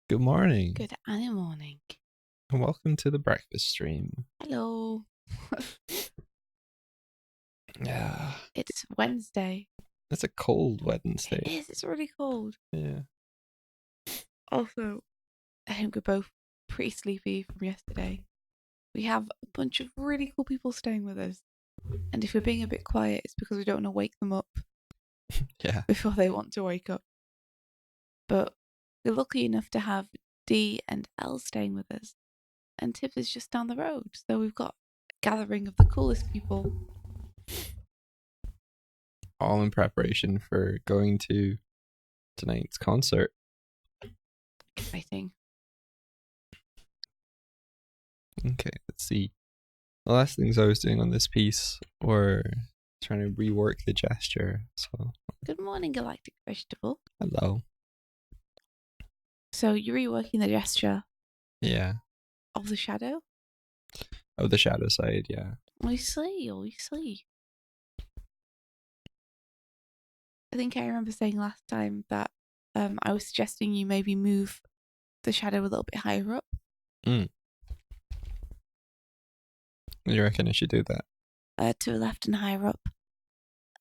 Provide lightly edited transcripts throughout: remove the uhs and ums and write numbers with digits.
Good morning, Good morning. and welcome to the breakfast stream. Hello. Yeah, It's Wednesday. it's a cold It Wednesday. is. It's really cold. Yeah. Also, I think we're both pretty sleepy from yesterday. We have a bunch of really cool people staying with us. And if we're being a bit quiet, it's because we don't want to wake them up Yeah. before they want to wake up. But we're lucky enough to have D and L staying with us. And Tiff is just down the road. So we've got a gathering of the coolest people. All in preparation for going to tonight's concert. Exciting. Okay, let's see. The last things I was doing on this piece were trying to rework the gesture. So, Good morning, Galactic Vegetable. hello. So you're reworking the gesture Yeah. of the shadow? Oh, the shadow side, yeah. I see. I think I remember saying last time that I was suggesting you maybe move the shadow a little bit higher up. You reckon I should do that? To the left and higher up.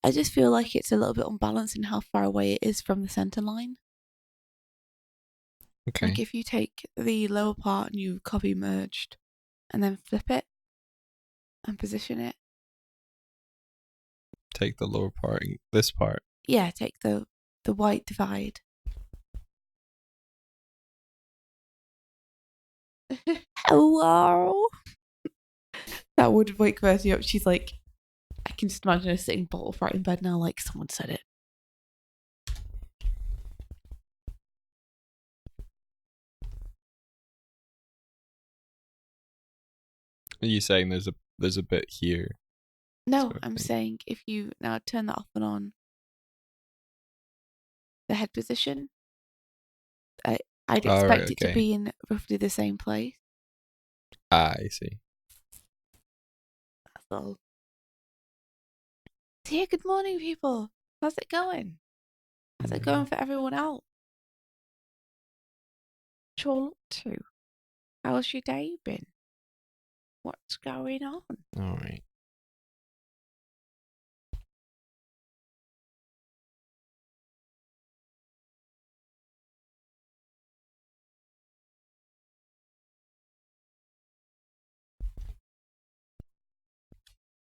I just feel like it's a little bit unbalanced in how far away it is from the centre line. Okay. Like if you take the lower part and you copy merged and then flip it and position it. Take the lower part, this part. Yeah, take the white divide. Hello. That would wake Verity up. She's like, I can just imagine her sitting bolt upright in bed now, like someone said it. Are you saying there's a bit here? No, sort of I'm thing? saying if you now turn that off and on, the head position, I'd expect it to be in roughly the same place. I see. That's all. So yeah, good morning, people. How's it going? How's it going for everyone else? What you all up to? How's your day been? What's going on? All right.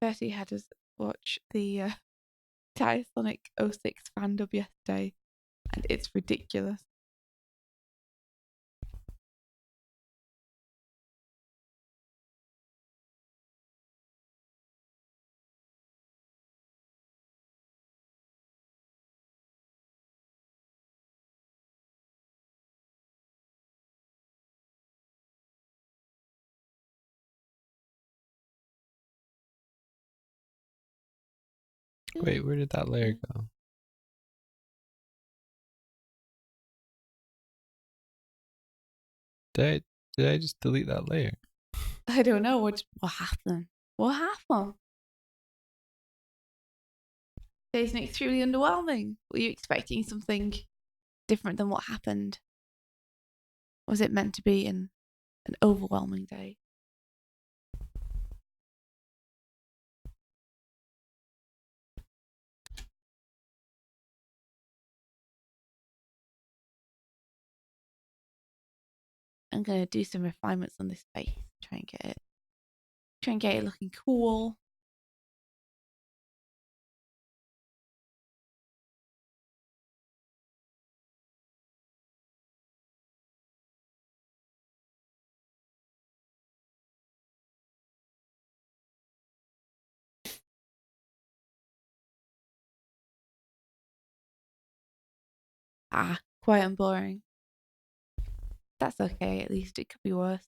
Betty had us watch the Sonic 06 fan dub yesterday, and it's ridiculous. Wait, where did that layer go? Did I just delete that layer? I don't know what happened. What happened? It's extremely underwhelming. Were you expecting something different than what happened? Was it meant to be an overwhelming day? I'm gonna do some refinements on this face. Try and get it looking cool. Quiet and boring. That's okay, at least it could be worse.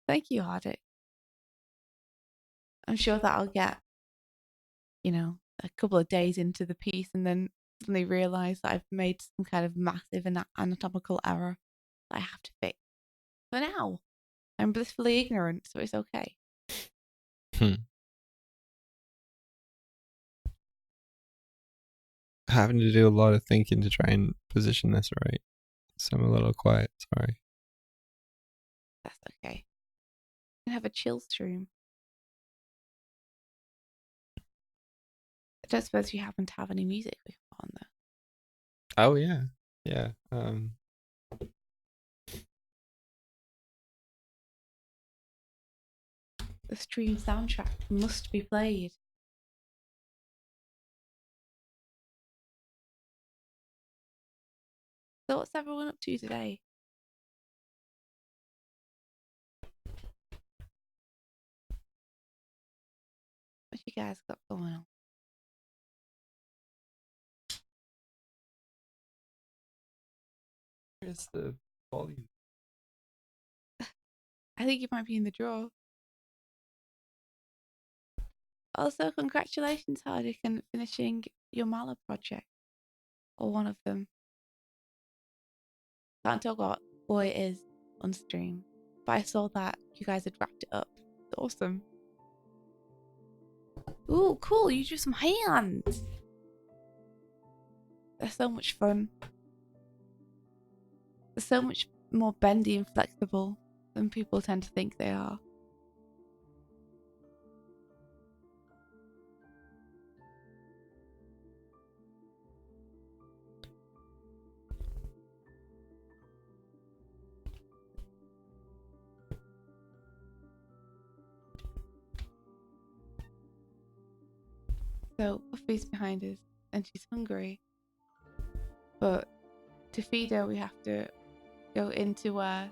Thank you, Hardik. I'm sure that I'll get, a couple of days into the piece and then suddenly realise that I've made some kind of massive anatomical error that I have to fix. For now, I'm blissfully ignorant, so it's okay. Having to do a lot of thinking to try and position this right. So I'm a little quiet, sorry. That's okay. You can have a chill stream. I don't suppose you happen to have any music we can put on there. Oh yeah. Yeah. The stream soundtrack must be played. So what's everyone up to today? What you guys got going on? Where's the volume? I think you might be in the draw. Also, congratulations, Hardik, on finishing your Mala project. Or one of them. Can't talk about what it is on stream. But I saw that you guys had wrapped it up. It's awesome. Ooh, cool. You drew some hands. They're so much fun. They're so much more bendy and flexible than people tend to think they are. So Buffy's behind us and she's hungry. But to feed her we have to go into where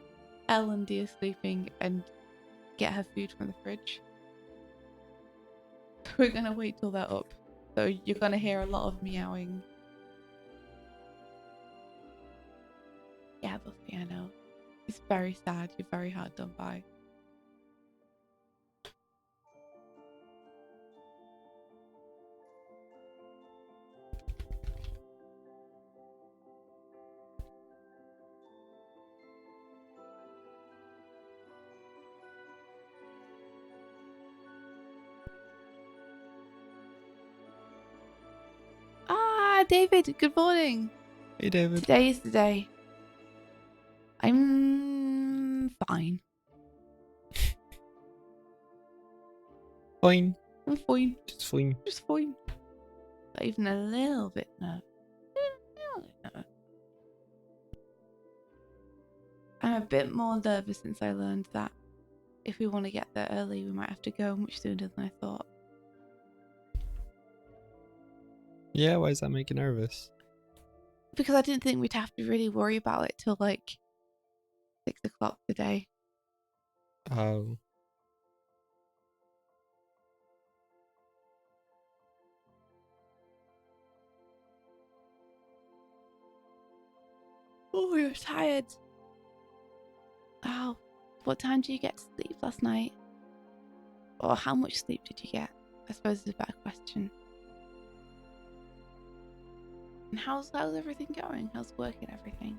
Elle and Dee are sleeping and get her food from the fridge. We're gonna wait till they're up. So you're gonna hear a lot of meowing. Yeah, Buffy, I know. It's very sad. You're very hard done by. Ah, David, good morning. Hey David. Today is the day. I'm fine. Fine. I'm fine. Just fine. Just fine. Not even a little bit nervous. I'm a bit more nervous since I learned that if we want to get there early, we might have to go much sooner than I thought. Yeah, why does that make you nervous? Because I didn't think we'd have to really worry about it till like 6 o'clock today. Oh. Oh, you're tired. Oh, what time did you get to sleep last night? Or how much sleep did you get? I suppose is a better question. And how's everything going? How's work and everything?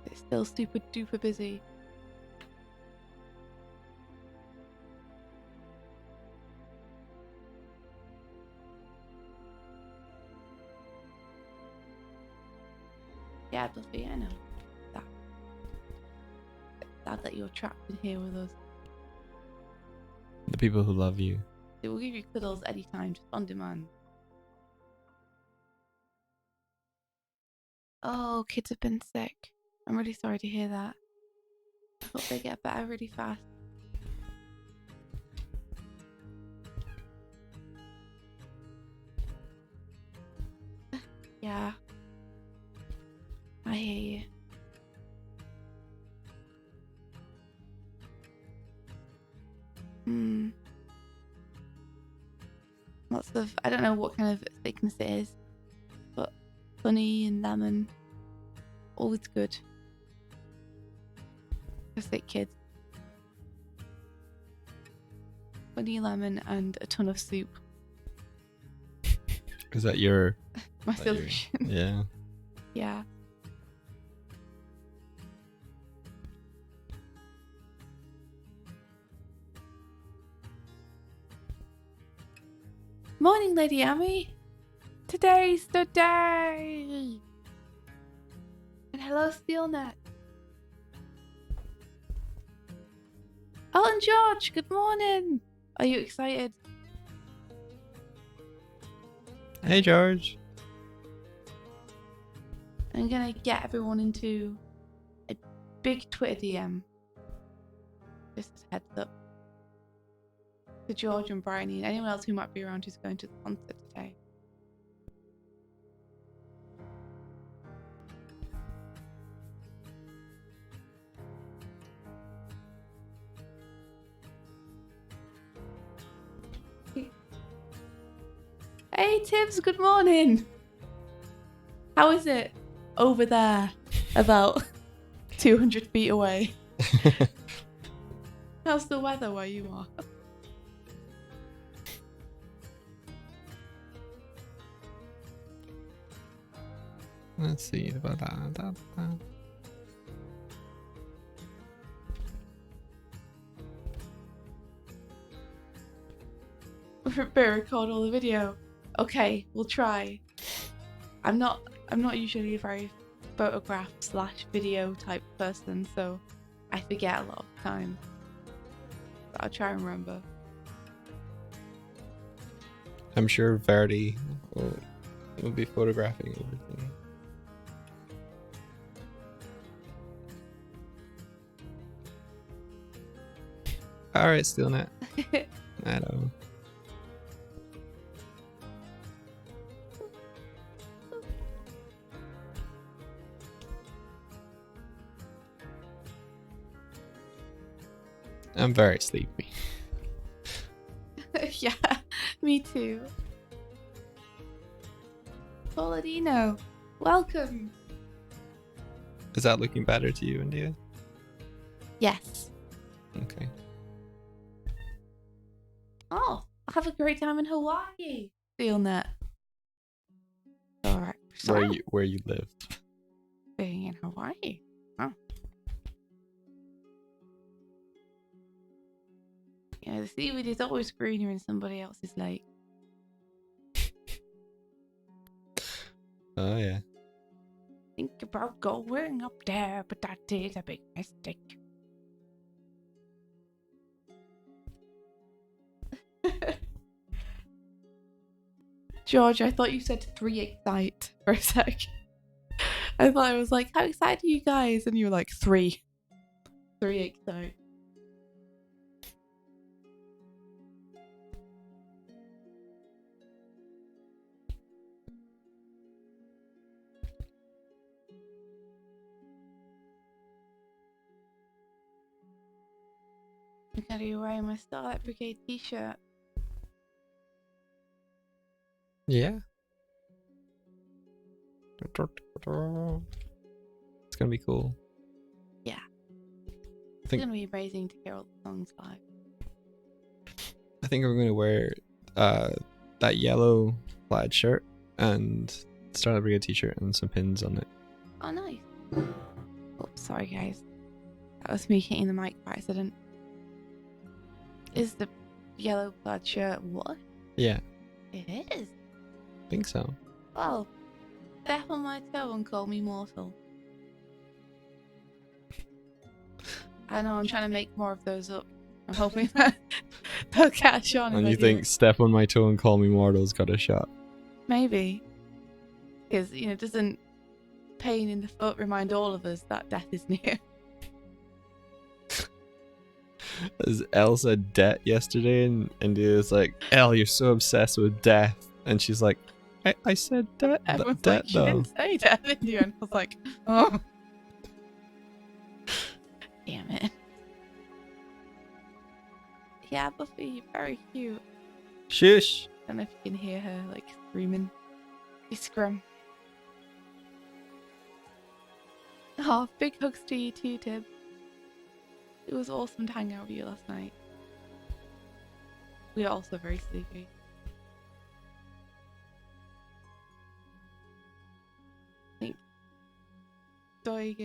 It's still super duper busy. Yeah, Buffy, I know. That. It's sad that you're trapped in here with us. The people who love you. They will give you cuddles anytime, just on demand. Oh, kids have been sick. I'm really sorry to hear that. I hope they get better really fast. Yeah. I hear you. Lots of, I don't know what kind of thickness it is, but honey and lemon, always good. For sick kids. Honey, lemon, and a ton of soup. Is that your... My solution. Yeah. Yeah. Morning, Lady Amy. Today's the day. And hello, SteelNet. Oh, and George, good morning. Are you excited? Hey, George. I'm gonna get everyone into a big Twitter DM. Just as a heads up. To George and Bryony and anyone else who might be around who's going to the concert today. Hey Tibbs, good morning. How is it over there, about 200 feet away? How's the weather where you are? Let's see. Record all the video. Okay, we'll try. I'm not usually a very photograph / video type person, so I forget a lot of the time. But I'll try and remember. I'm sure Verdi will be photographing everything. Alright, SteelNet. I know. I'm very sleepy. Yeah, me too. Pauladino, welcome. Is that looking better to you, India? Yes. Okay. Oh, I'll have a great time in Hawaii. SteelNet. Alright. Where you live? Being in Hawaii. Oh. Yeah, the seaweed is always greener in somebody else's lake. Oh yeah. Think about going up there, but that is a big mistake. George, I thought you said 3 excite for a sec. I thought I was like, how excited are you guys? And you were like, 3. 3 excite. I'm gonna be wearing my Starlight Brigade t-shirt. Yeah. It's gonna be cool. Yeah. I think It's gonna be amazing to hear all the songs live. I'm gonna wear that yellow plaid shirt and Starlight Brigade t-shirt and some pins on it. Oh, nice. Oops, sorry guys. That was me hitting the mic by accident. Is the yellow plaid shirt what? Yeah. It is. I think so. Well, step on my toe and call me mortal. I know, I'm trying to make more of those up. I'm hoping that they'll catch on. And you think step on my toe and call me mortal's got a shot? Maybe. Because, doesn't pain in the foot remind all of us that death is near? As Elle said debt yesterday, and India was like, Elle, you're so obsessed with death. And she's like, I said debt. Everyone's Debt like, though. you didn't say death, did you? And I was like, oh. Damn it. Yeah, Buffy, you're very cute. Shush. I don't know if you can hear her, like, screaming. She's scrum. Oh, big hugs to you too, Tib. It was awesome to hang out with you last night. We are also very sleepy. I think Doig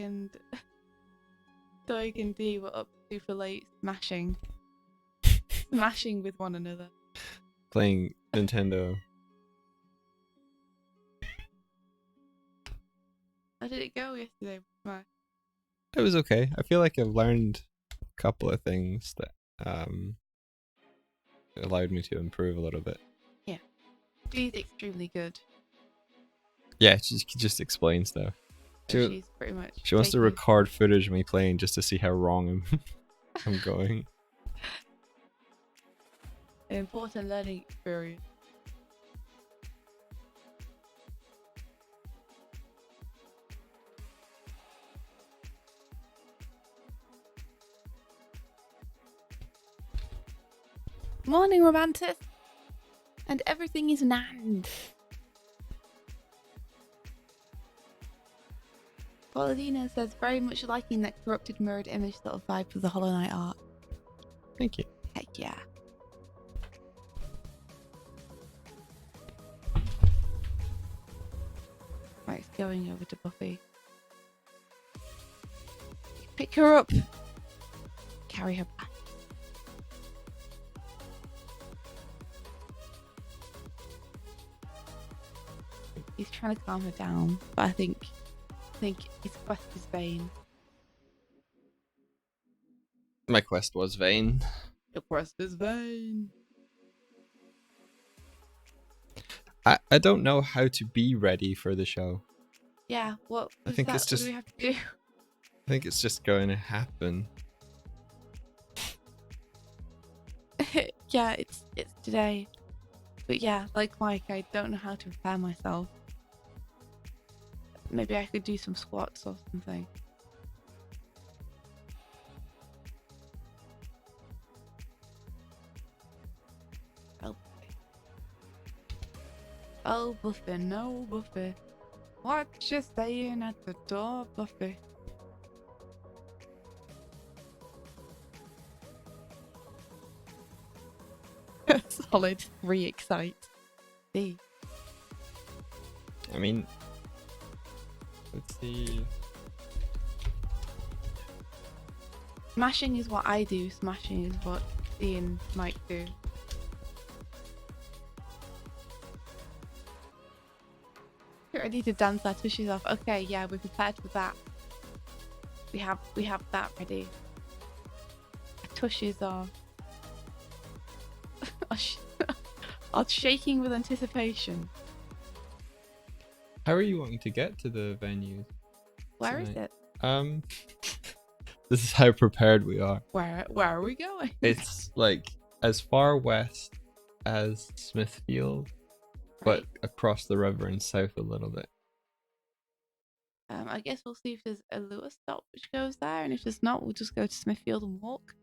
and Dee were up super late smashing with one another. Playing Nintendo. How did it go yesterday? It was okay. I feel like I've learned a couple of things that allowed me to improve a little bit. Yeah. She's extremely good. Yeah, she just explains stuff. So she's pretty much. She wants to record footage of me playing just to see how wrong I'm going. An important learning experience. Morning, romantic. And everything is Nand. Pauladina says, very much liking that corrupted mirrored image sort of vibe for the Hollow Knight art. Thank you. Heck yeah. Right, it's going over to Buffy. Pick her up. Carry her back. He's trying to calm her down, but I think his quest is vain. My quest was vain. Your quest is vain. I don't know how to be ready for the show. Yeah, what I think that? it's just. What do we have to do? I think it's just going to happen. Yeah, it's today. But yeah, like Mike, I don't know how to prepare myself. Maybe I could do some squats or something. Oh, Buffy. Oh, Buffy, no, Buffy. What you saying at the door, Buffy? Solid 3 excite. D. I mean, let's see. Smashing is what I do. Smashing is what D and Mike do. Get ready to dance our tushes off. Okay, yeah, we're prepared for that. We have that ready. Our tushes are are shaking with anticipation. How are you wanting to get to the venue? Where is it? This is how prepared we are. Where are we going? It's like as far west as Smithfield, but Right. across the river and south a little bit. I guess we'll see if there's a Lewis stop which goes there, and if there's not, we'll just go to Smithfield and walk.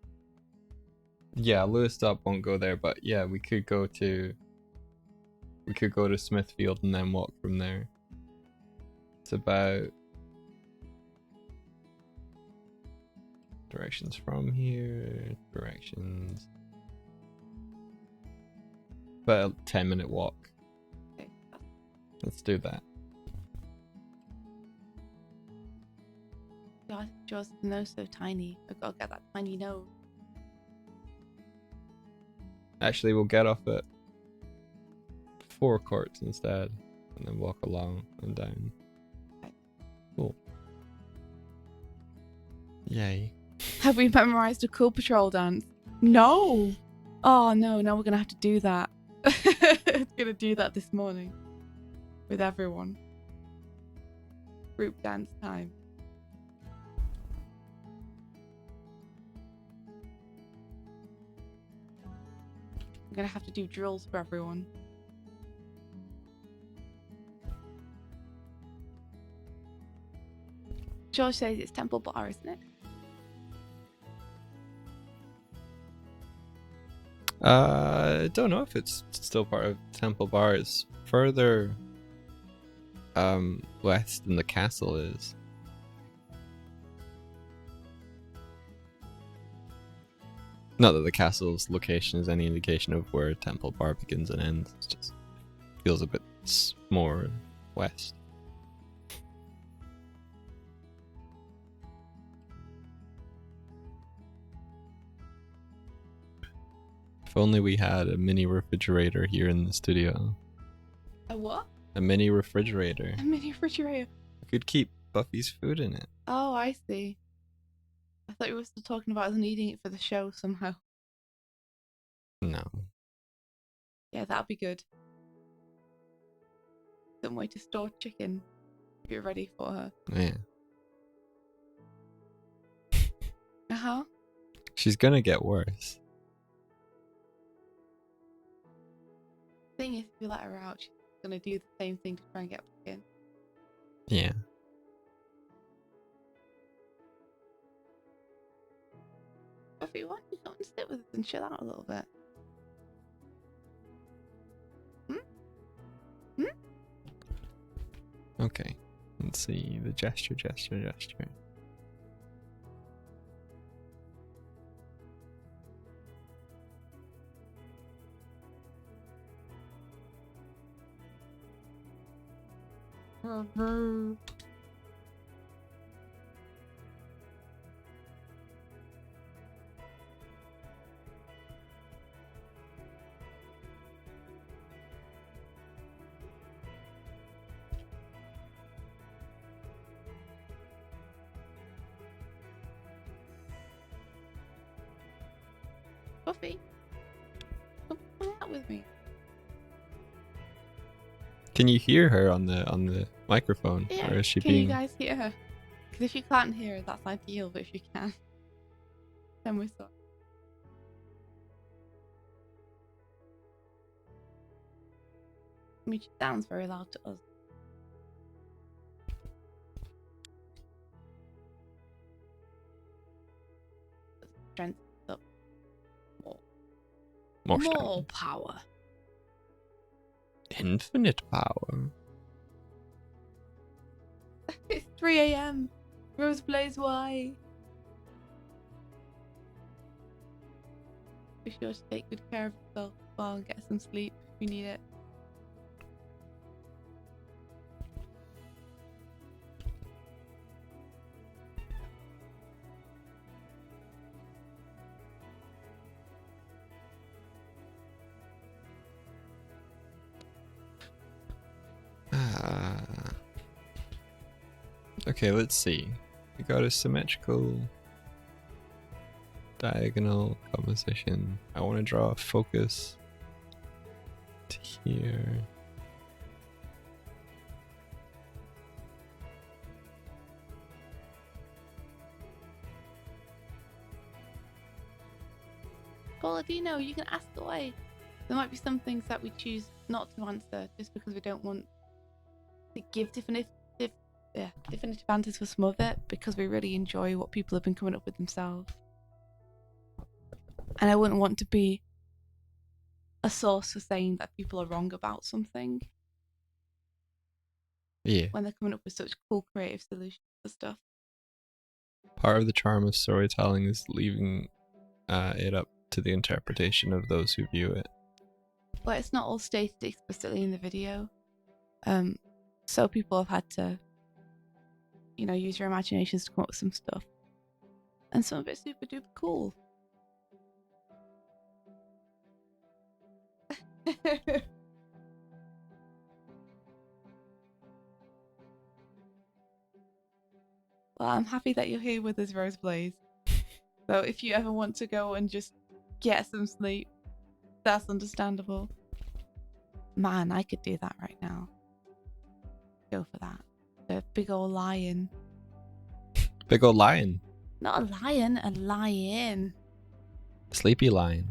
Yeah, Lewis stop won't go there, but yeah, we could go to Smithfield and then walk from there. It's about directions from here, directions. About a 10-minute walk. Okay. Let's do that. God, Jaws' nose so tiny. I've got to get that tiny nose. Actually, we'll get off at forecourts instead, and then walk along and down. Okay. Cool. Yay. Have we memorized a Cool Patrol dance? No! Oh no, now we're gonna have to do that. Gonna do that this morning. With everyone. Group dance time. I'm gonna have to do drills for everyone. George says it's Temple Bar, isn't it? I don't know if it's still part of Temple Bar. It's further west than the castle is. Not that the castle's location is any indication of where Temple Bar begins and ends. It just feels a bit more west. If only we had a mini refrigerator here in the studio. A what? A mini refrigerator. A mini refrigerator. We could keep Buffy's food in it. Oh, I see. I thought you were still talking about us needing it for the show somehow. No. Yeah, that'd be good. Some way to store chicken if you're ready for her. Yeah. Uh-huh. She's gonna get worse. Thing is, if you let her out, she's gonna do the same thing to try and get back in. Yeah. Buffy, why don't you come and sit with us and chill out a little bit? Okay. Let's see. The gesture. Buffy, come hang out with me. Can you hear her on the microphone? Yeah, Or is she can being... you guys hear her? Because if you can't hear her, that's ideal, but if you can, then we're sorry. I mean, she sounds very loud to us. Strength up. More More strength. power. Infinite power. It's 3 a.m. Rose Blaze, why? Be sure to take good care of yourself as well and get some sleep if you need it. Okay, let's see. We got a symmetrical diagonal composition. I want to draw a focus to here. Well, if you know, you can ask away. There might be some things that we choose not to answer just because we don't want to give definitive answers for some of it, because we really enjoy what people have been coming up with themselves. And I wouldn't want to be a source for saying that people are wrong about something. Yeah. When they're coming up with such cool creative solutions for stuff. Part of the charm of storytelling is leaving it up to the interpretation of those who view it. But it's not all stated explicitly in the video. So people have had to, use your imaginations to come up with some stuff. And some of it's super duper cool. Well, I'm happy that you're here with us, Rose Blaze. So if you ever want to go and just get some sleep, that's understandable. Man, I could do that right now. Go for that. The big old lion. Big old lion. Not a lion, a lion. Sleepy lion.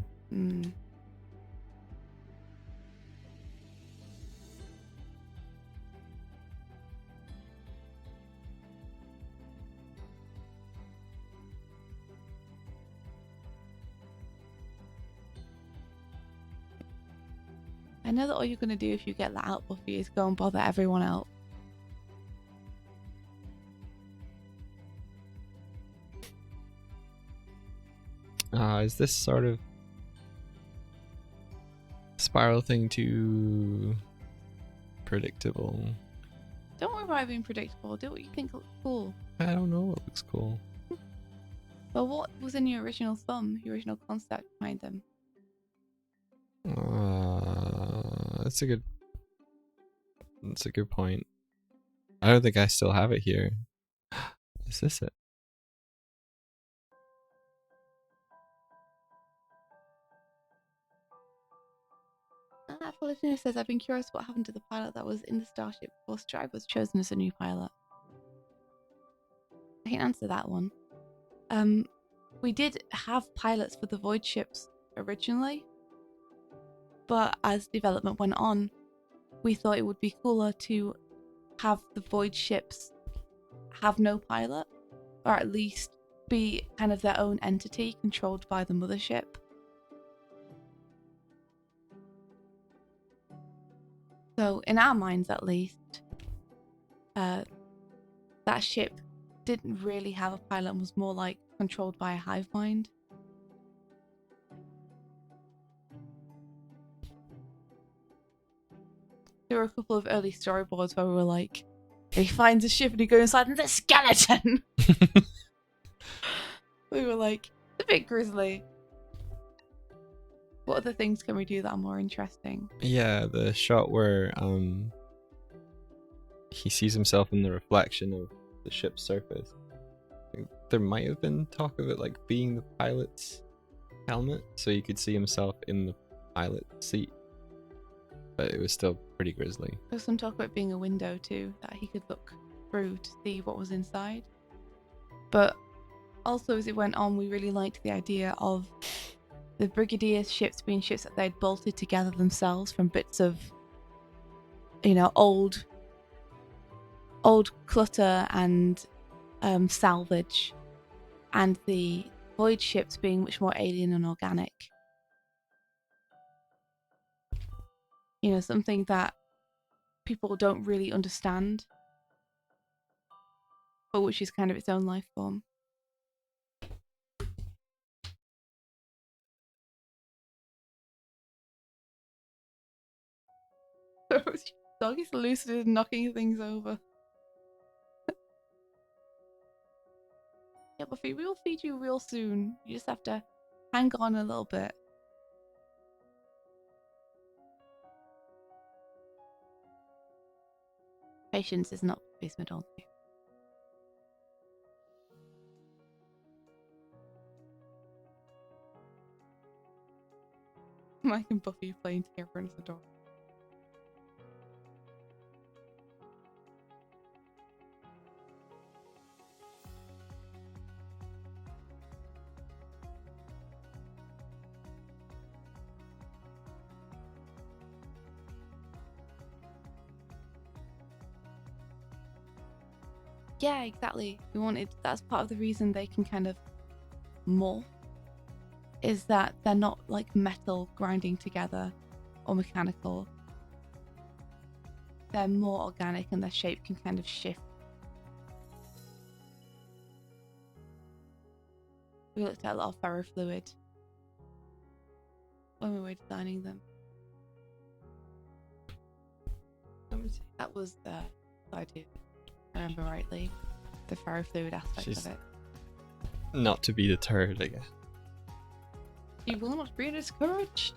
I know that all you're going to do if you get let out, Buffy, is go and bother everyone else. Is this sort of spiral thing too predictable? Don't worry about being predictable. Do what you think looks cool. I don't know what looks cool. Well, what was in your original thumb, your original concept behind them? That's a good point. I don't think I still have it here. Is this it? Apollotina says, I've been curious what happened to the pilot that was in the Starship before Stripe was chosen as a new pilot. I can answer that one. We did have pilots for the Void ships originally, but as development went on, we thought it would be cooler to have the Void ships have no pilot, or at least be kind of their own entity controlled by the mothership. So in our minds, at least, that ship didn't really have a pilot and was more like controlled by a hive mind. There were a couple of early storyboards where we were like, he finds a ship and he goes inside and there's a skeleton. We were like, it's a bit grisly. What other things can we do that are more interesting? Yeah, the shot where he sees himself in the reflection of the ship's surface. I think there might have been talk of it like being the pilot's helmet, so you could see himself in the pilot seat. But it was still pretty grisly. There was some talk about being a window too, that he could look through to see what was inside. But also as it went on, we really liked the idea of the Brigadier's ships being ships that they'd bolted together themselves from bits of, you know, old clutter and salvage, and the Void ships being much more alien and organic. You know, something that people don't really understand, but which is kind of its own life form. Dog is lucid and knocking things over. Yeah, Buffy, we'll feed you real soon. You just have to hang on a little bit. Patience is not Buffy's middle name. Mike and Buffy playing together in the door. Yeah, exactly. That's part of the reason they can kind of morph, is that they're not like metal grinding together or mechanical. They're more organic and their shape can kind of shift. We looked at a lot of ferrofluid when we were designing them. That was the idea, if I remember rightly, the ferrofluid aspect of it. Not to be deterred, I guess. You will not be discouraged.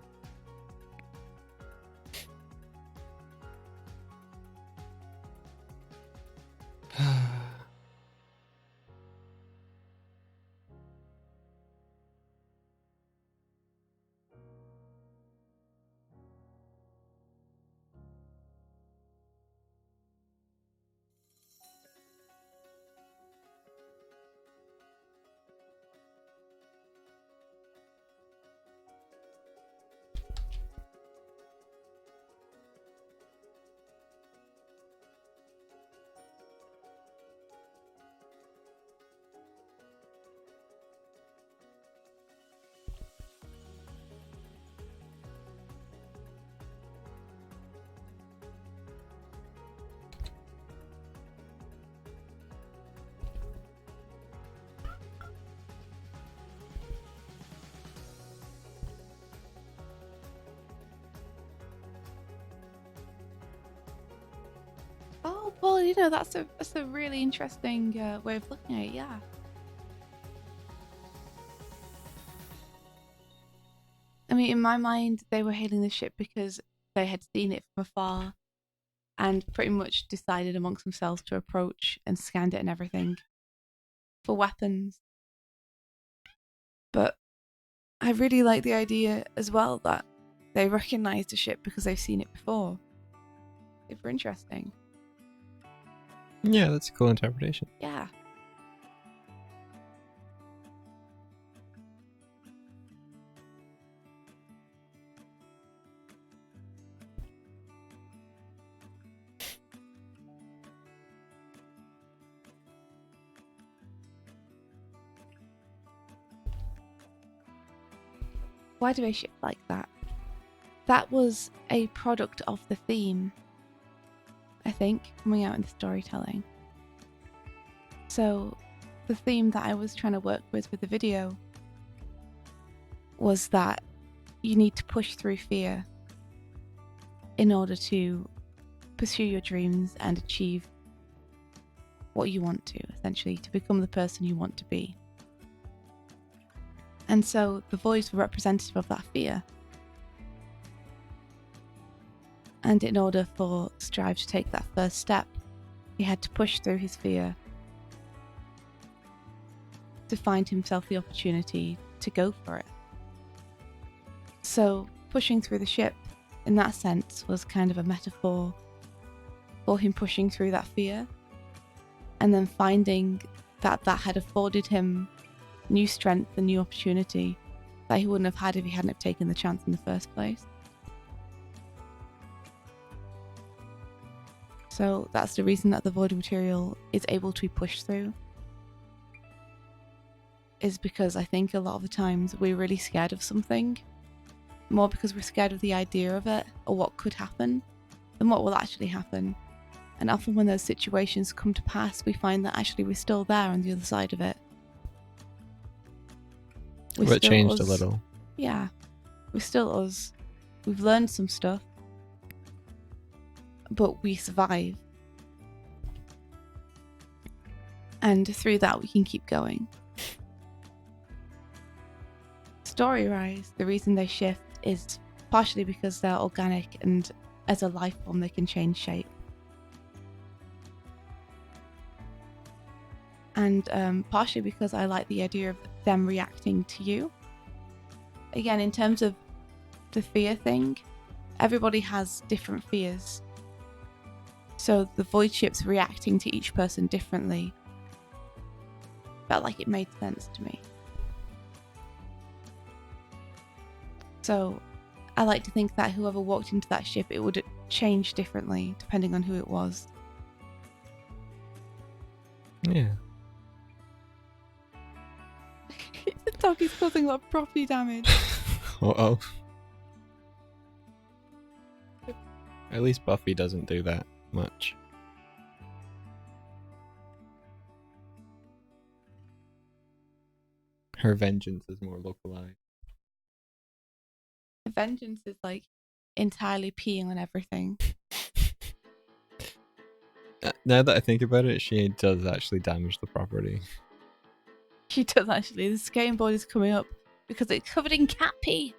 Oh, well, you know, that's a really interesting way of looking at it, yeah. I mean, in my mind, they were hailing the ship because they had seen it from afar and pretty much decided amongst themselves to approach and scanned it and everything for weapons. But I really like the idea as well that they recognise the ship because they've seen it before. Super interesting. Yeah, that's a cool interpretation. Yeah. Why do they ship like that? That was a product of the theme, I think, coming out in the storytelling. So the theme that I was trying to work with the video was that you need to push through fear in order to pursue your dreams and achieve what you want to, essentially, to become the person you want to be. And so the voids were representative of that fear. And in order for Strive to take that first step, he had to push through his fear to find himself the opportunity to go for it. So pushing through the ship, in that sense, was kind of a metaphor for him pushing through that fear and then finding that that had afforded him new strength and new opportunity that he wouldn't have had if he hadn't have taken the chance in the first place. So that's the reason that the void material is able to be pushed through, is because I think a lot of the times we're really scared of something, more because we're scared of the idea of it or what could happen than what will actually happen. And often when those situations come to pass, we find that actually we're still there on the other side of it. But it changed a little. Yeah, we're still us. We've learned some stuff, but we survive. And through that, we can keep going. Story-wise, the reason they shift is partially because they're organic and as a life form, they can change shape. And partially because I like the idea of them reacting to you. Again, in terms of the fear thing, everybody has different fears. So the void ships reacting to each person differently felt like it made sense to me. So I like to think that whoever walked into that ship, it would change differently depending on who it was. Yeah. The dog is causing a lot of property damage. Uh-oh. At least Buffy doesn't do that much. Her vengeance is more localized. Vengeance is like entirely peeing on everything. Now that I think about it, she does actually damage the property. She does actually. The game board is coming up because it's covered in cat pee.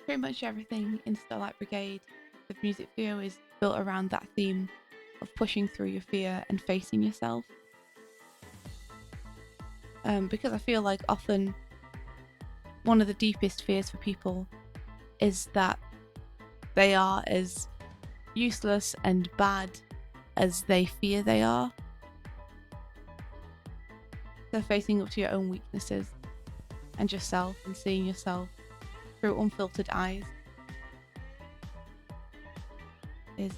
Pretty much everything in Starlight Brigade, the music video, is built around that theme of pushing through your fear and facing yourself. Because I feel like often one of the deepest fears for people is that they are as useless and bad as they fear they are. So facing up to your own weaknesses and yourself and seeing yourself through unfiltered eyes is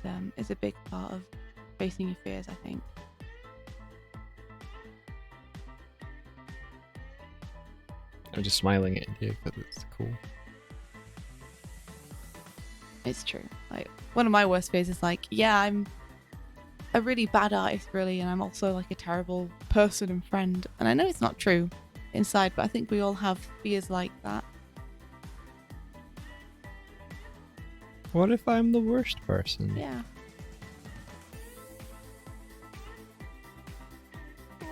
a big part of facing your fears, I think. I'm just smiling at you because it's cool. It's true. Like, one of my worst fears is like, yeah, I'm a really bad artist, really, and I'm also like a terrible person and friend. And I know it's not true inside, but I think we all have fears like that. What if I'm the worst person? Yeah.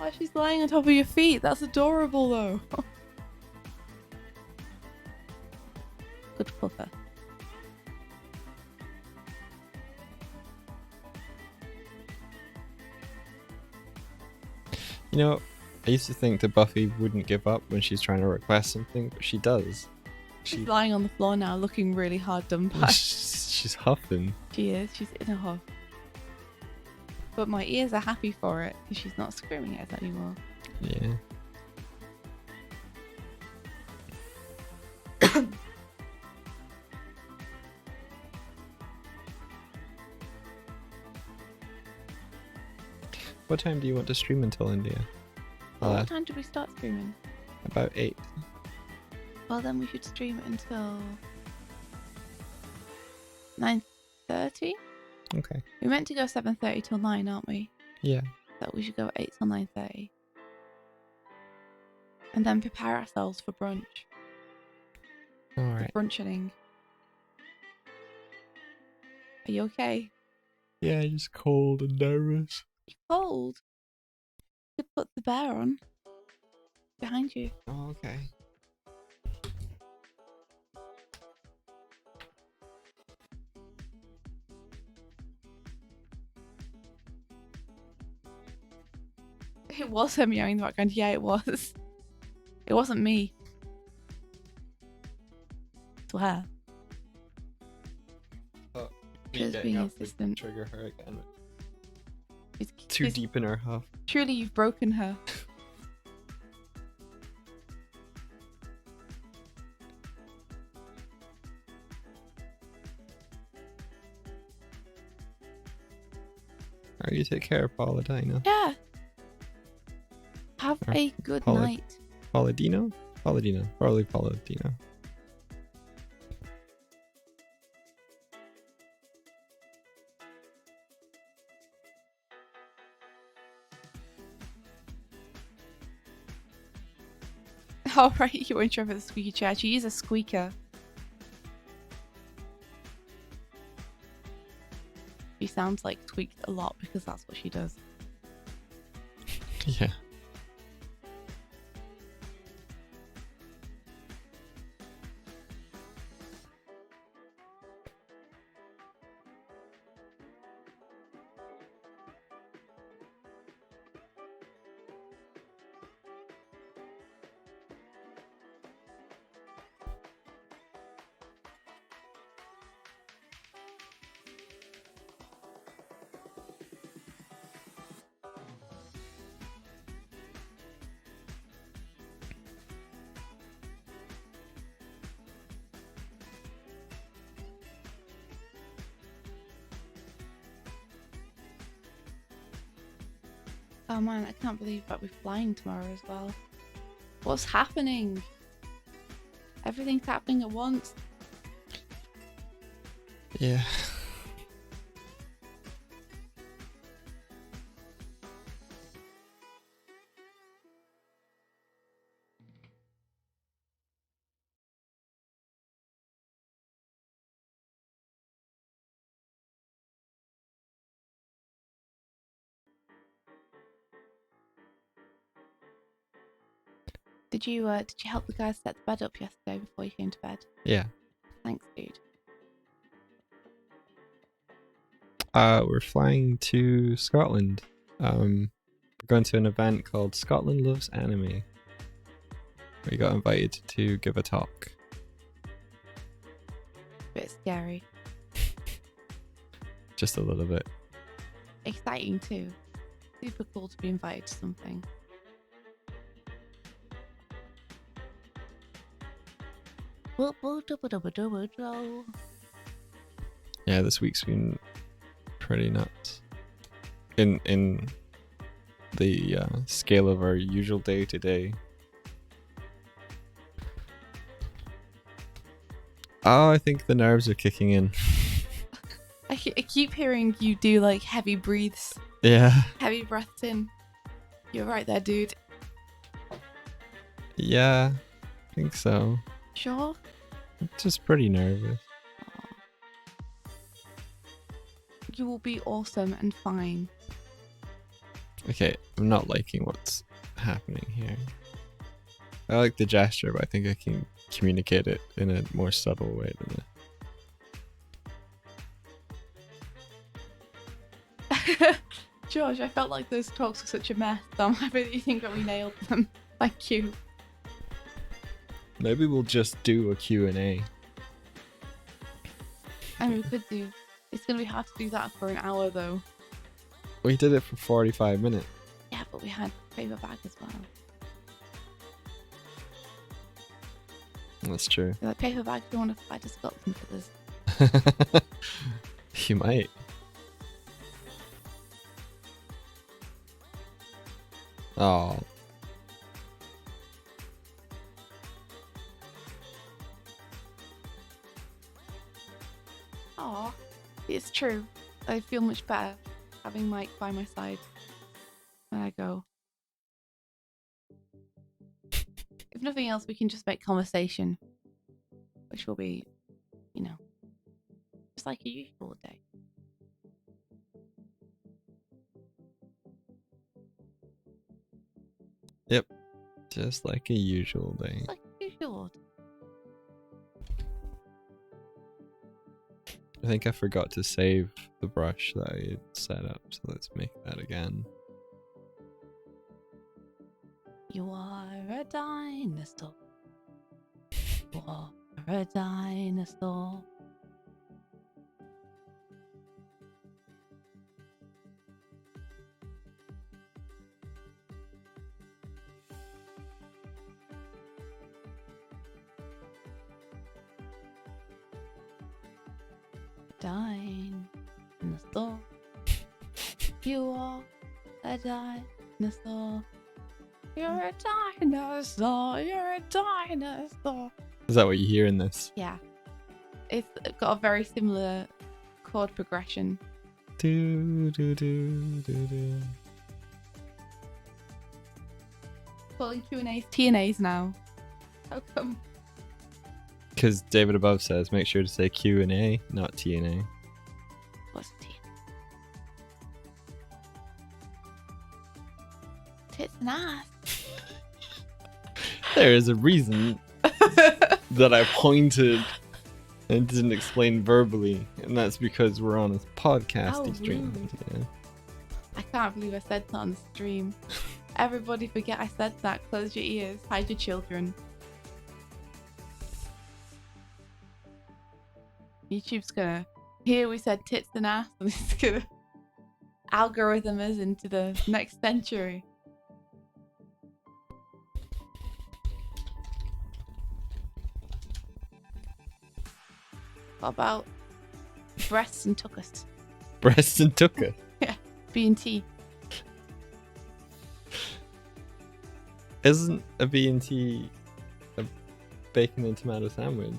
Oh, she's lying on top of your feet. That's adorable, though. Good pupper. You know, I used to think that Buffy wouldn't give up when she's trying to request something, but she does. She's lying on the floor now, looking really hard done by. She's huffing. She is. She's in a huff. But my ears are happy for it because she's not screaming at us anymore. Yeah. What time do you want to stream until, India? What time did we start streaming? About 8. Well, then we should stream it until 9:30. Okay. We meant to go 7:30 till 9, aren't we? Yeah. So we should go 8 till 9:30. And then prepare ourselves for brunch. Alright. Brunchening. Are you okay? Yeah, just cold and nervous. You're cold. You could put the bear on. Behind you. Oh, okay. It was her meowing in the background. Yeah, it was. It wasn't me. Swear. Oh, Just being assistant. Trigger her again. It's Too deep in her huff. Truly, you've broken her. Alright, you take care of Pauladino. Yeah. Have a good night. Pauladino? Pauladino. Probably Pauladino. Oh, right. You weren't sure if it's a squeaky chair. She is a squeaker. She sounds like squeaked a lot because that's what she does. Yeah. Oh man, I can't believe that we're flying tomorrow as well. What's happening? Everything's happening at once. Yeah. Did you help the guys set the bed up yesterday before you came to bed? Yeah. Thanks, dude. We're flying to Scotland. We're going to an event called Scotland Loves Anime. We got invited to give a talk. Bit scary. Just a little bit. Exciting too. Super cool to be invited to something. Yeah, this week's been pretty nuts. In the scale of our usual day to day. Oh, I think the nerves are kicking in. I keep hearing you do like heavy breaths. Yeah. Heavy breaths in. You're right there, dude. Yeah, I think so. Sure? I'm just pretty nervous. you will be awesome and fine. Okay, I'm not liking what's happening here. I like the gesture, but I think I can communicate it in a more subtle way than this. George, I felt like those talks were such a mess, so I'm happy that you think that we nailed them. Thank you. Maybe we'll just do a Q&A. I mean, we could do. It's going to be hard to do that for an hour, though. We did it for 45 minutes. Yeah, but we had paper bag as well. That's true. Like, paper bag, do you want to fly to Scotland for this? You might. Oh. Aw, it's true. I feel much better having Mike by my side when I go. If nothing else, we can just make conversation, which will be, you know, just like a usual day. Yep. Just like a usual day. Just like a usual day. I think I forgot to save the brush that I had set up, so let's make that again. You are a dinosaur. You are a dinosaur. Dinosaur. You are a dinosaur. You're a dinosaur. You're a dinosaur. Is that what you hear in this? Yeah. It's got a very similar chord progression. Do, do, do, do, do. Calling Q&As T&As now. How come? Because David above says make sure to say Q&A, not T&A. What's T? Tits and ass. There is a reason that I pointed and didn't explain verbally, and that's because we're on a podcasting stream. Yeah. I can't believe I said that on the stream. Everybody forget I said that. Close your ears. Hide your children. YouTube's gonna hear we said tits and ass, and it's gonna algorithm us into the next century. What about breasts and tuckers? Breasts and tucker. Yeah, B&T. Isn't a B&T a bacon and tomato sandwich?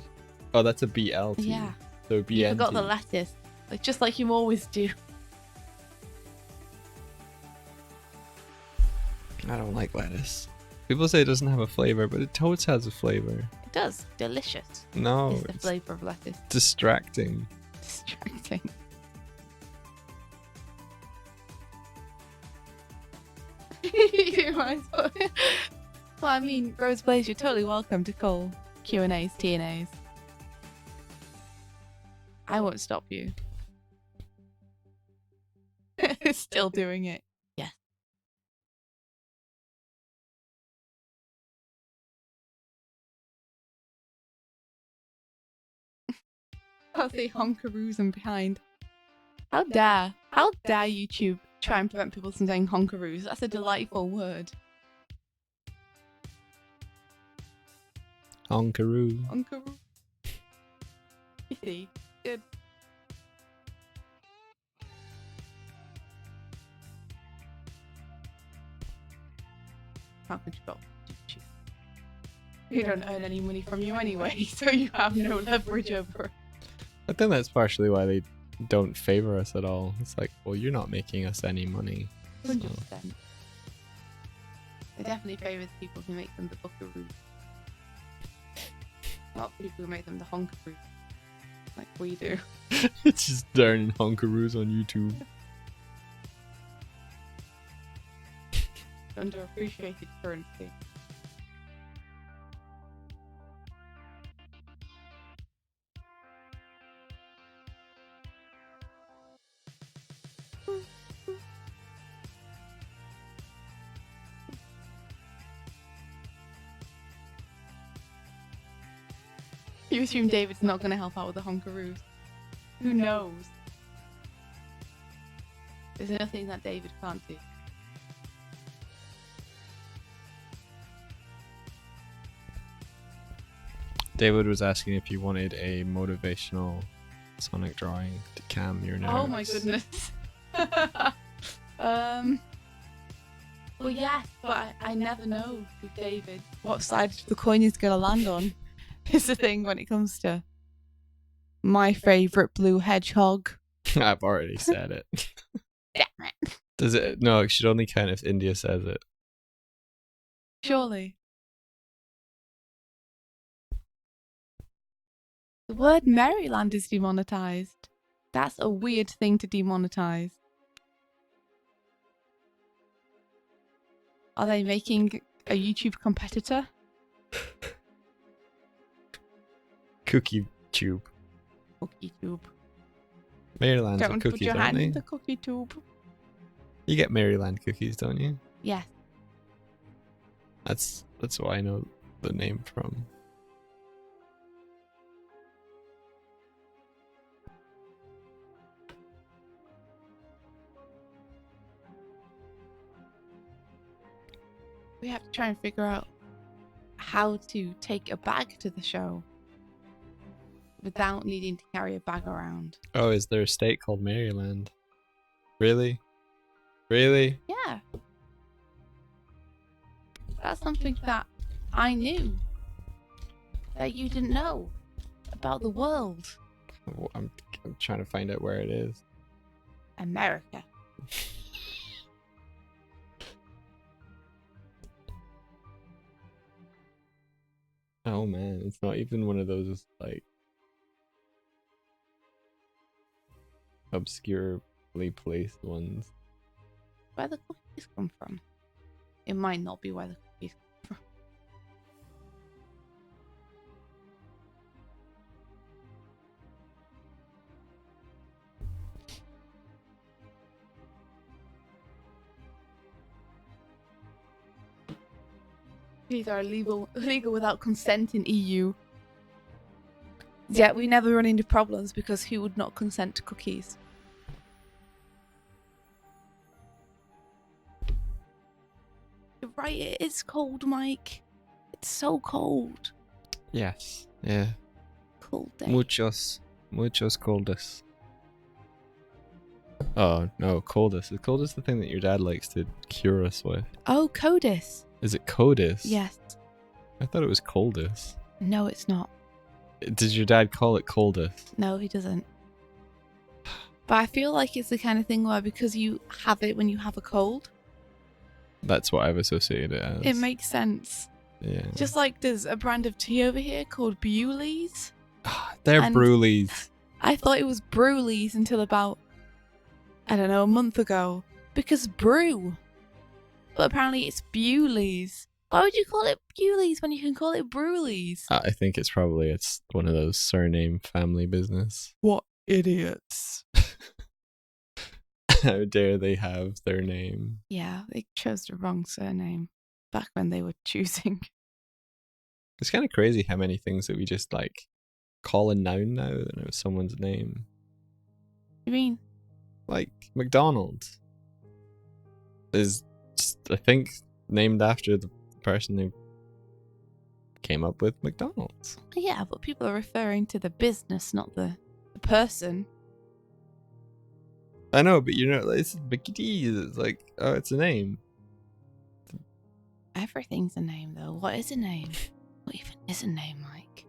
Oh, that's a BLT. Yeah. So BNT. You forgot the lettuce, like just like you always do. I don't like lettuce. People say it doesn't have a flavor, but it totes has a flavor. It does. Delicious. No, It's the flavor of lettuce. distracting. Distracting. You might as well. Well, I mean, Rose Blaze, you're totally welcome to call Q&As T&As. I won't stop you. Still doing it. Yes. I'll say honkaroos and behind. How dare YouTube try and prevent people from saying honkaroos? That's a delightful word. Honkaroo. Honkaroo. You see? Good. How could you go? YouTube? You don't earn any money from you anyway, so you have no leverage over it. I think that's partially why they don't favor us at all. It's like, well, you're not making us any money. 100%. They definitely favour the people who make them the buckaroos. Not people who make them the honkaroos. Like we do. It's just learning honkaroos on YouTube. Underappreciated currency. You assume David's not going to help out with the honkaroos. Who knows? There's nothing that David can't do. David was asking if you wanted a motivational Sonic drawing to calm your nerves. Oh my goodness. Well, yes, but I never know with David what side of the coin he's going to land on. Is the thing when it comes to my favourite blue hedgehog. I've already said it. Damn it. Does it? No, it should only count if India says it. Surely. The word Maryland is demonetized. That's a weird thing to demonetize. Are they making a YouTube competitor? Cookie tube. Cookie tube. Maryland's Don't a put cookie, your don't hand they? in the cookie tube. You get Maryland cookies, don't you? Yes. That's what I know the name from. We have to try and figure out how to take a bag to the show without needing to carry a bag around. Oh, is there a state called Maryland? Really? Really? Yeah. That's something that I knew that you didn't know about the world. I'm trying to find out where it is. America. Oh man, it's not even one of those like obscurely placed ones. Where the cookies come from? It might not be where the cookies come from. These are legal without consent in EU. Yet we never run into problems because who would not consent to cookies? You're right, it is cold, Mike. It's so cold. Yes. Yeah. Cold day. Muchos coldest. Oh no, coldest. Is coldest the thing that your dad likes to cure us with? Oh, Codis. Is it codis? Yes. I thought it was coldest. No, it's not. Does your dad call it coldest? No, he doesn't. But I feel like it's the kind of thing where because you have it when you have a cold, That's what I've associated it as. it makes sense. Yeah. Just like there's a brand of tea over here called Bewley's. They're and- Bruleys. I thought it was Brewleys until about, I don't know, a month ago. Because brew. But apparently it's Bewley's. Why would you call it Bewley's when you can call it Brewleys? I think it's one of those surname family business. What idiots. How dare they have their name? Yeah, they chose the wrong surname back when they were choosing. It's kind of crazy how many things that we just like call a noun now that know someone's name. You mean? Like McDonald's is just, I think, named after the person who came up with McDonald's. Yeah, but people are referring to the business, not the person. I know, but it's Mickey D's. It's like, oh, it's a name. Everything's a name, though. What is a name? What even is a name, Mike?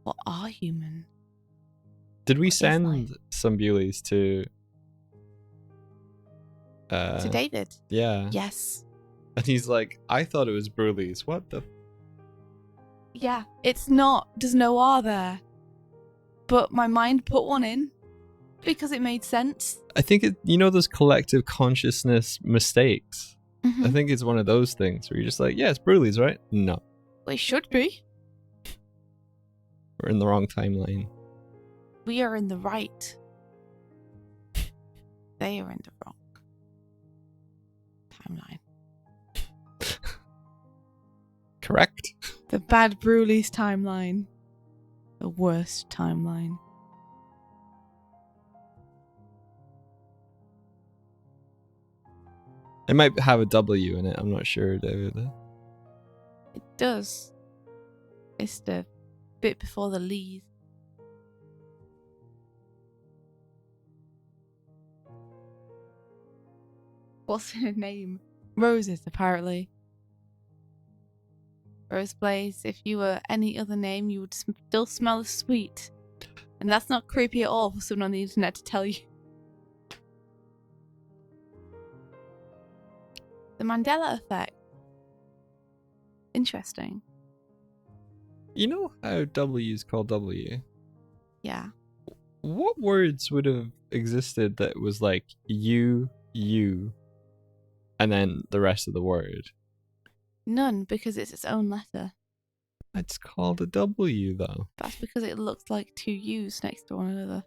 What are humans? Did we What is send life? some Bewleys to? To David? Yeah. Yes. And he's like, I thought it was Bruley's. What the? Yeah, it's not. There's no R there. but my mind put one in because it made sense. I think those collective consciousness mistakes. Mm-hmm. I think it's one of those things where you're just like, yeah, it's Broly's, right? No. We should be. We're in the wrong timeline. We are in the right. They are in the wrong timeline. Correct. The bad Broly's timeline. The worst timeline. It might have a W in it. I'm not sure, David. It does. It's the bit before the lead. What's her name? Roses, apparently. Rose Blaze, if you were any other name, you would still smell as sweet. And that's not creepy at all for someone on the internet to tell you. The Mandela effect. Interesting. You know how W is called W? Yeah. What words would have existed that was like you, and then the rest of the word? None, because it's its own letter. It's called a W, though. That's because it looks like two U's next to one another.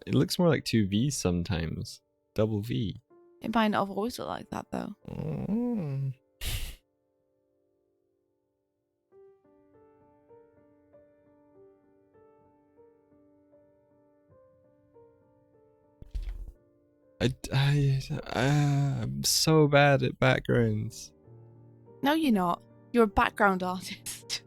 It looks more like two V's sometimes. Double V. It might not have always looked like that, though. Oh. I'm so bad at backgrounds. No, you're not. You're a background artist.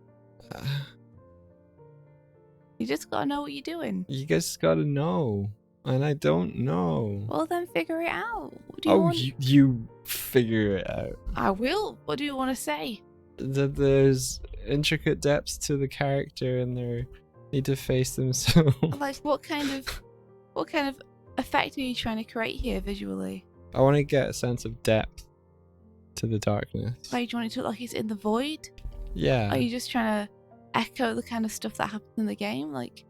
You just gotta know what you're doing. You guys gotta know. And I don't know. Well, then figure it out. What do you want? You figure it out. I will. What do you want to say? That there's intricate depths to the character and they need to face themselves. Like, what kind of effect are you trying to create here visually? I want to get a sense of depth to the darkness. Like, do you want it to look like it's in the void? Yeah. Are you just trying to echo the kind of stuff that happens in the game? Like,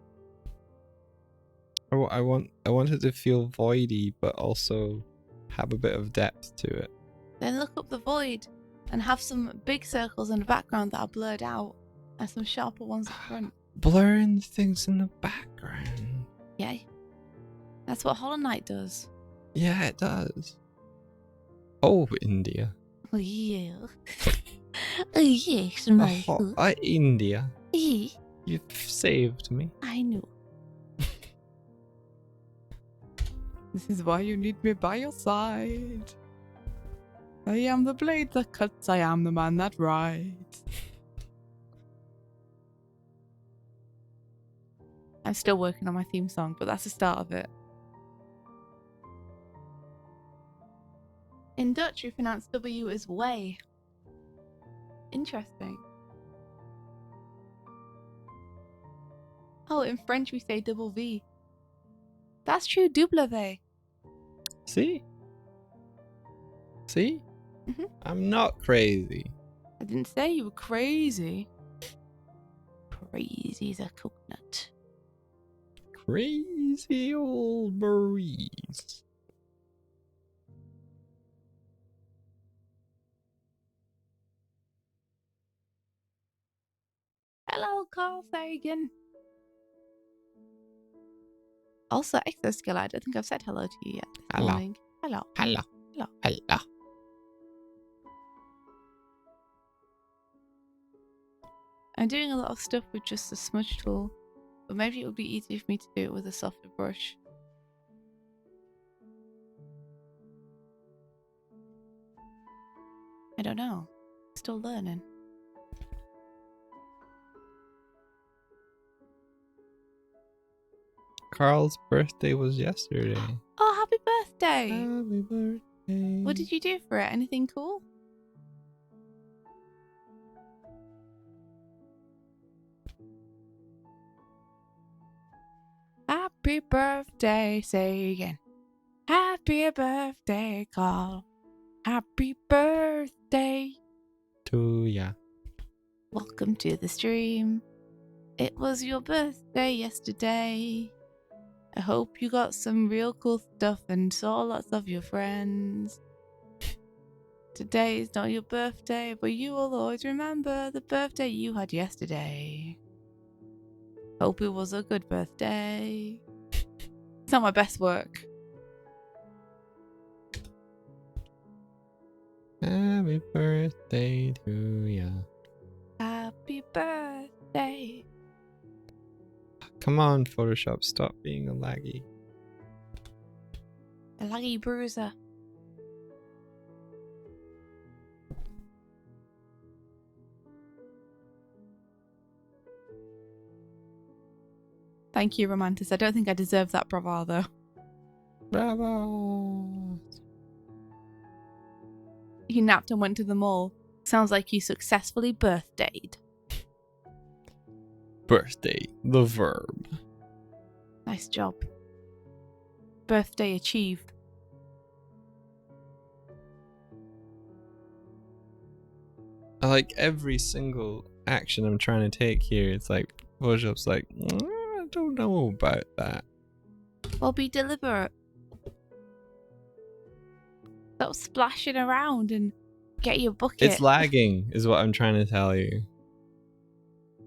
I want it to feel voidy, but also have a bit of depth to it. then look up the void and have some big circles in the background that are blurred out and some sharper ones up front. Blurring things in the background. Yeah. That's what Hollow Knight does. Yeah, it does. Oh, India. Oh, yeah. Oh, yes, my India. Yeah. You've saved me. I know. This is why you need me by your side. I am the blade that cuts, I am the man that rides. I'm still working on my theme song, but that's the start of it. In Dutch, we pronounce W as way. Interesting. Oh, in French we say double V. That's true, double V. See? See? Mm-hmm. I'm not crazy. I didn't say you were crazy. Crazy as a coconut. Crazy old breeze. Hello, Carl Sagan. Also, Exoskill, I don't think I've said hello to you yet this morning. Hello. Hello. Hello. Hello. I'm doing a lot of stuff with just the smudge tool, but maybe it would be easier for me to do it with a softer brush. I don't know. Still learning. Carl's birthday was yesterday. Oh, happy birthday! Happy birthday. What did you do for it? Anything cool? Happy birthday, say again. Happy birthday, Carl. Happy birthday to ya? Welcome to the stream. It was your birthday yesterday. I hope you got some real cool stuff and saw lots of your friends. Today is not your birthday, but you will always remember the birthday you had yesterday. Hope it was a good birthday. It's not my best work. Happy birthday to ya. Happy birthday. Come on, Photoshop, stop being a laggy. A laggy bruiser. Thank you, Romantis. I don't think I deserve that bravado. Bravo! He napped and went to the mall. Sounds like he successfully birthdayed. Birthday, the verb. Nice job. Birthday achieved. I like every single action I'm trying to take here. It's like, Photoshop's like, I don't know about that. Well, be deliberate. Stop splashing around and get your bucket. It's lagging, is what I'm trying to tell you.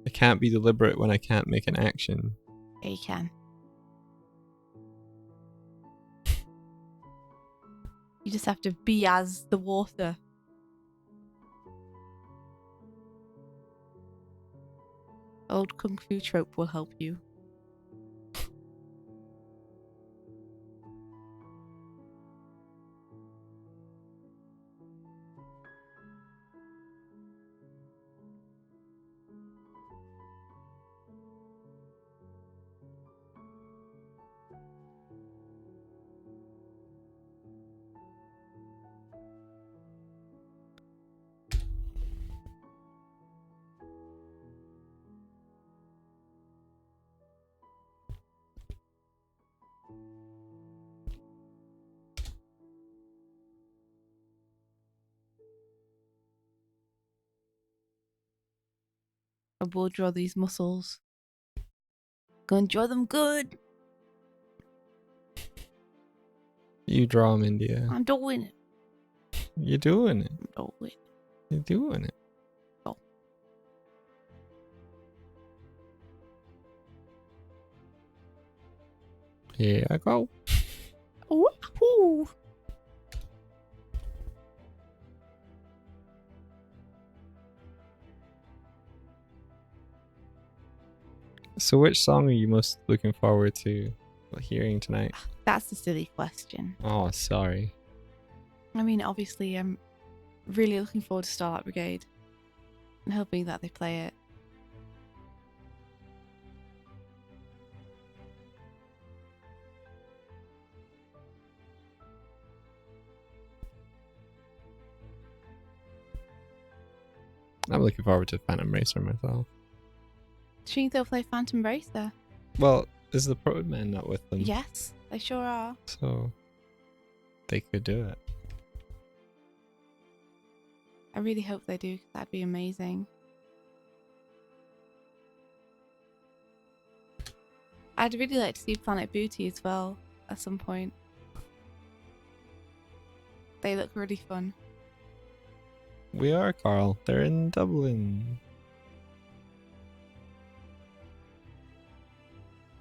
I can't be deliberate when I can't make an action. Yeah, you can. You just have to be as the water. Old kung fu trope will help you. I will draw these muscles. Go and draw them good. You draw them, India. I'm doing it. You're doing it. I'm doing it. You're doing it. Oh. Here I go. Woohoo! So which song are you most looking forward to hearing tonight? That's a silly question. Oh, sorry. I mean, obviously, I'm really looking forward to Starlight Brigade and hoping that they play it. I'm looking forward to Phantom Racer myself. Do you think they'll play Phantom Racer? Well, is the Proto Man not with them? Yes, they sure are. So they could do it. I really hope they do, 'cause that'd be amazing. I'd really like to see Planet Booty as well at some point. They look really fun. We are, Carl. They're in Dublin.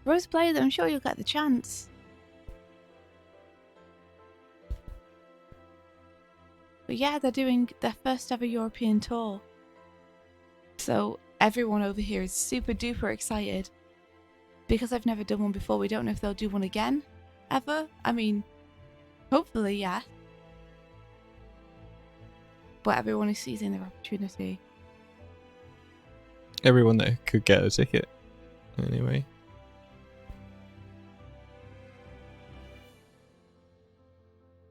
Rose, play them. I'm sure you'll get the chance. But yeah, they're doing their first ever European tour. So everyone over here is super duper excited. Because I've never done one before, we don't know if they'll do one again. Ever? I mean, hopefully, yeah. But everyone is seizing their opportunity. Everyone that could get a ticket. Anyway.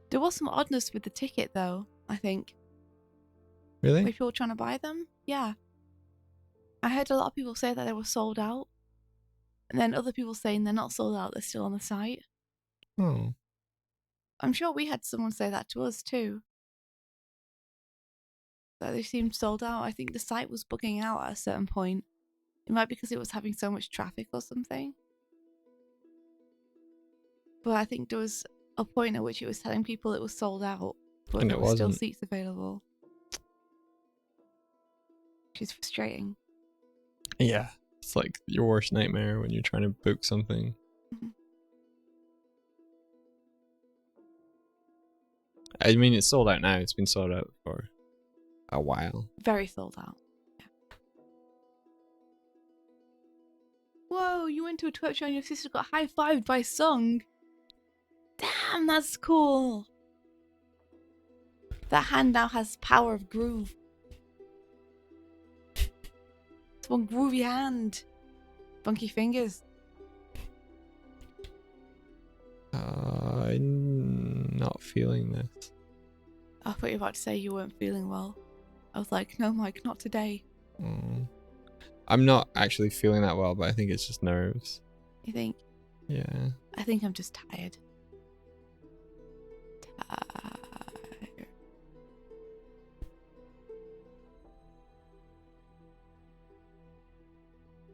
There was some oddness with the ticket, though, I think. Really? With people trying to buy them? Yeah. I heard a lot of people say that they were sold out. And then other people saying they're not sold out, they're still on the site. Oh. I'm sure we had someone say that to us, too. That they seemed sold out. I think the site was bugging out at a certain point. It might be because it was having so much traffic or something. But I think there was a point at which it was telling people it was sold out, but And there it were still wasn't. seats available. Which is frustrating. Yeah. It's like your worst nightmare when you're trying to book something. Mhm. I mean, it's sold out now. It's been sold out for a while. Very sold out. Yeah. Whoa, you went to a Twitch show and your sister got high-fived by Sung. Damn, that's cool. That hand now has power of groove. It's one groovy hand. Funky fingers. I'm not feeling this. I thought you were about to say you weren't feeling well. I was like, no, Mike, not today. I'm not actually feeling that well, but I think it's just nerves. You think? Yeah. I think I'm just tired.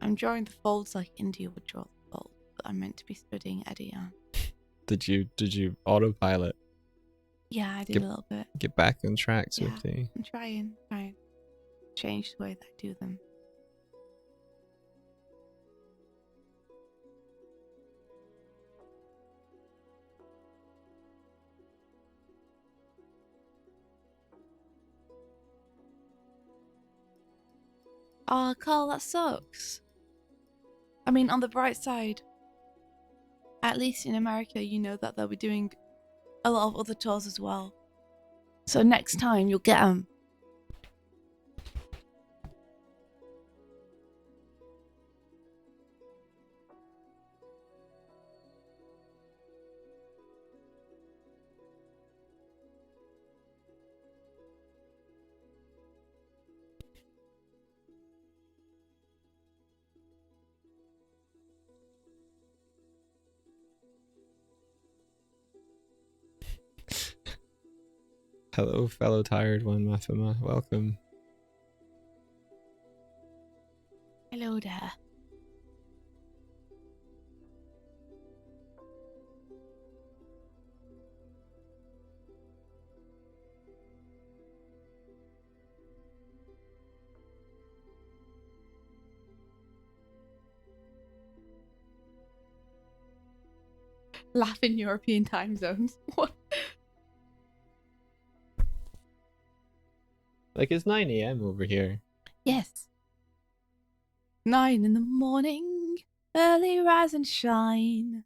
I'm drawing the folds like India would draw the folds, but I'm meant to be studying Eddie. Did you autopilot? Yeah, I did a little bit. Get back on track, Yeah, Swifty. I'm trying. Change the way that I do them. Oh, Carl, that sucks. I mean, on the bright side, at least in America, you know that they'll be doing a lot of other tours as well. So next time, you'll get them. Hello, fellow tired one, Mafima. Welcome. Hello there. Laugh in European time zones. What? Like, it's 9 a.m. over here. Yes. 9 in the morning, early rise and shine.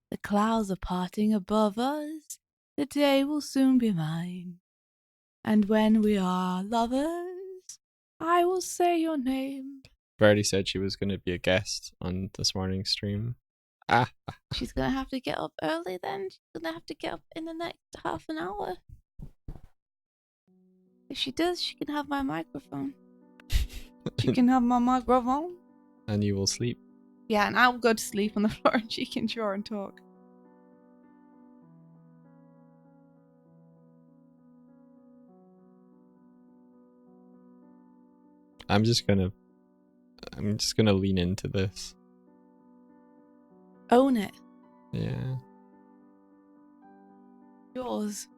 The clouds are parting above us. The day will soon be mine. And when we are lovers, I will say your name. Verdi said she was going to be a guest on this morning's stream. She's going to have to get up early then. She's going to have to get up in the next half an hour. If she does, she can have my microphone. She can have my microphone. And you will sleep. Yeah, and I'll go to sleep on the floor and she can draw and talk. I'm just gonna lean into this. Own it. Yeah. Yours.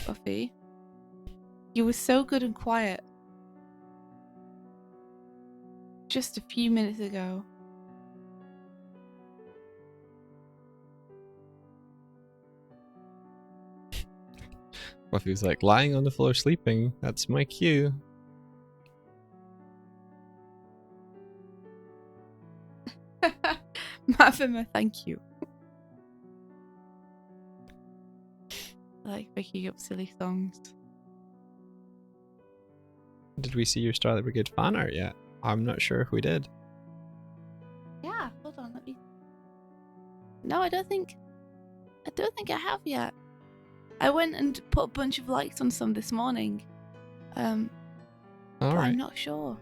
Buffy, you were so good and quiet just a few minutes ago. Buffy was like, lying on the floor sleeping. That's my cue. Mafima, thank you. I like making up silly songs. Did we see your Starlight Brigade fan art yet? I'm not sure if we did. Yeah, hold on, let me. No, I don't think I have yet. I went and put a bunch of likes on some this morning. But Alright. I'm not sure.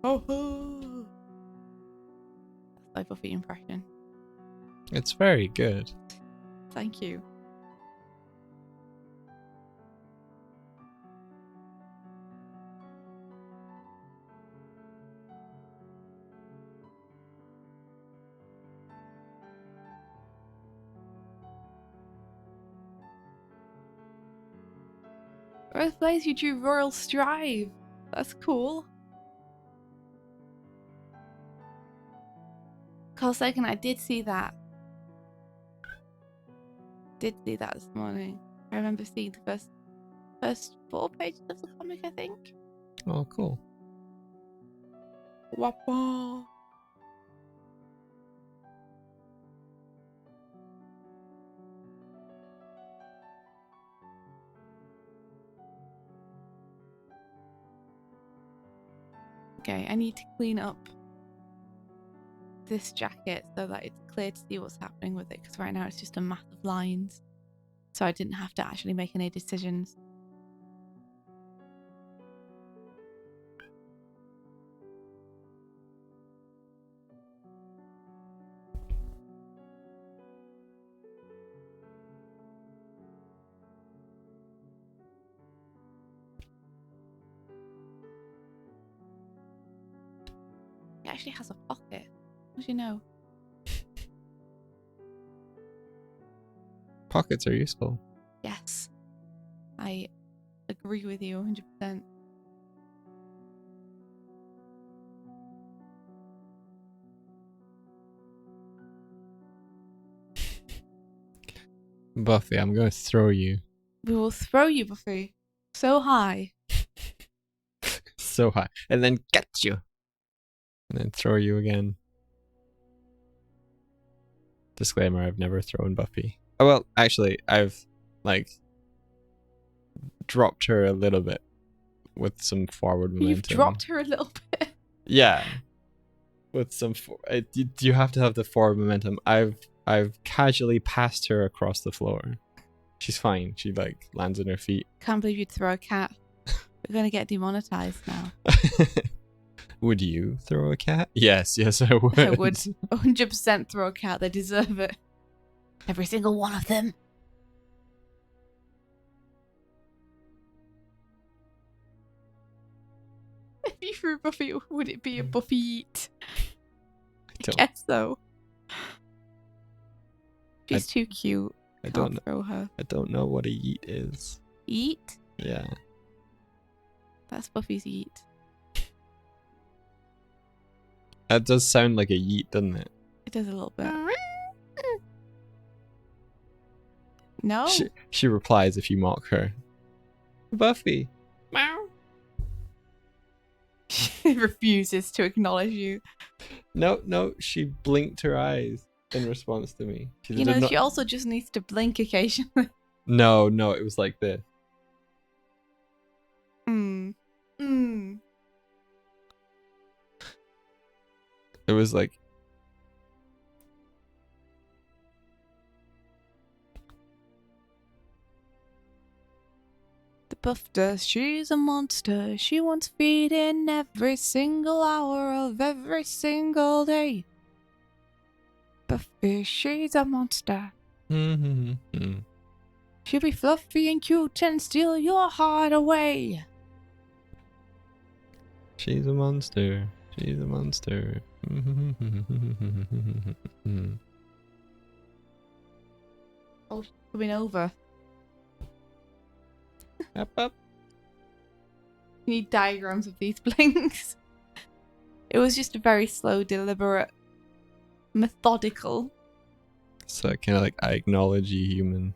Oh, that's my Buffy impression. It's very good. Thank you. First place, you drew Royal Strive. That's cool. Call second, I did see that. Did see that this morning. I remember seeing the first 4 pages of the comic, I think. Oh, cool. Wappa. Okay, I need to clean up this jacket so that it's clear to see what's happening with it, because right now it's just a mass of lines. So I didn't have to actually make any decisions. It actually has a pocket. How do you know? Pockets are useful. Yes. I agree with you 100%. Buffy, I'm going to throw you. We will throw you, Buffy. So high. So high. And then get you. And then throw you again. Disclaimer, I've never thrown Buffy. Oh, well, actually, I've, like, dropped her a little bit with some forward momentum. You've dropped her a little bit. Yeah. With some... you have to have the forward momentum. I've casually passed her across the floor. She's fine. She, like, lands on her feet. Can't believe you'd throw a cat. We're going to get demonetized now. Would you throw a cat? Yes, I would. I would 100% throw a cat. They deserve it. Every single one of them. If you threw Buffy, would it be a Buffy eat? I guess so. She's too cute. I don't throw her. I don't know what a yeet is. Eat? Yeah. That's Buffy's eat. That does sound like a yeet, doesn't it? It does a little bit. No. She replies if you mock her. Buffy. Meow. She refuses to acknowledge you. No, she blinked her eyes in response to me. She also just needs to blink occasionally. No, it was like this. It was like... The Buffter, she's a monster. She wants feeding every single hour of every single day. Buffy, she's a monster. She'll be fluffy and cute and steal your heart away. She's a monster. She's a monster. Oh, she's coming over. Up. You need diagrams of these blinks. It was just a very slow, deliberate, methodical. So kind of like, I acknowledge you, human.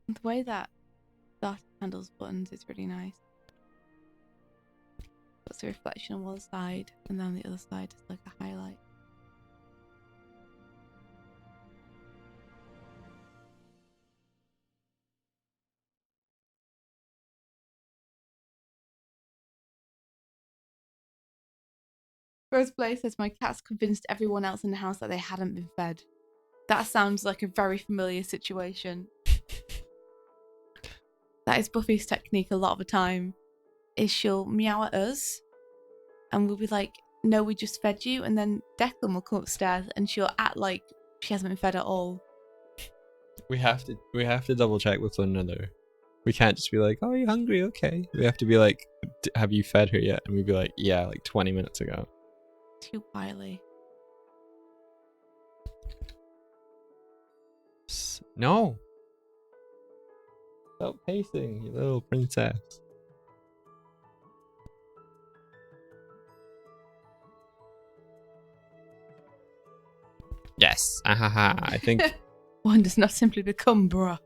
The way that Dart handles buttons is really nice. Puts a reflection on one side, and then the other side is like a highlight. First place says my cats convinced everyone else in the house that they hadn't been fed. That sounds like a very familiar situation. That is Buffy's technique a lot of the time. Is she'll meow at us, and we'll be like, "No, we just fed you," and then Declan will come upstairs, and she'll act like she hasn't been fed at all. We have to double check with one another. We can't just be like, "Oh, you're hungry? Okay." We have to be like, "Have you fed her yet?" And we'd be like, "Yeah, like 20 minutes ago." Too wily. No. Stop pacing, you little princess. Yes. Ahaha. I think one does not simply become bruh.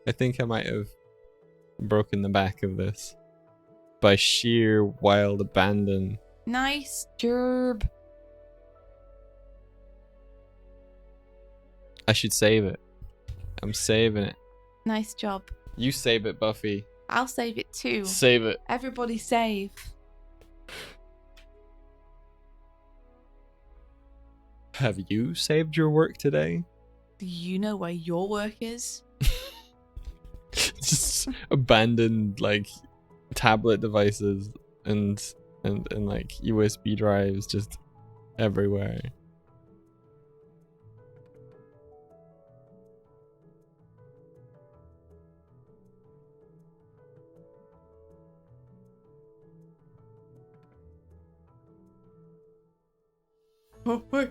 I think I might have broken the back of this by sheer wild abandon. Nice job. I should save it. I'm saving it. Nice job. You save it, Buffy. I'll save it too. Save it. Everybody save. Have you saved your work today? Do you know where your work is? Just abandoned like tablet devices and like USB drives just everywhere. Oh, wait,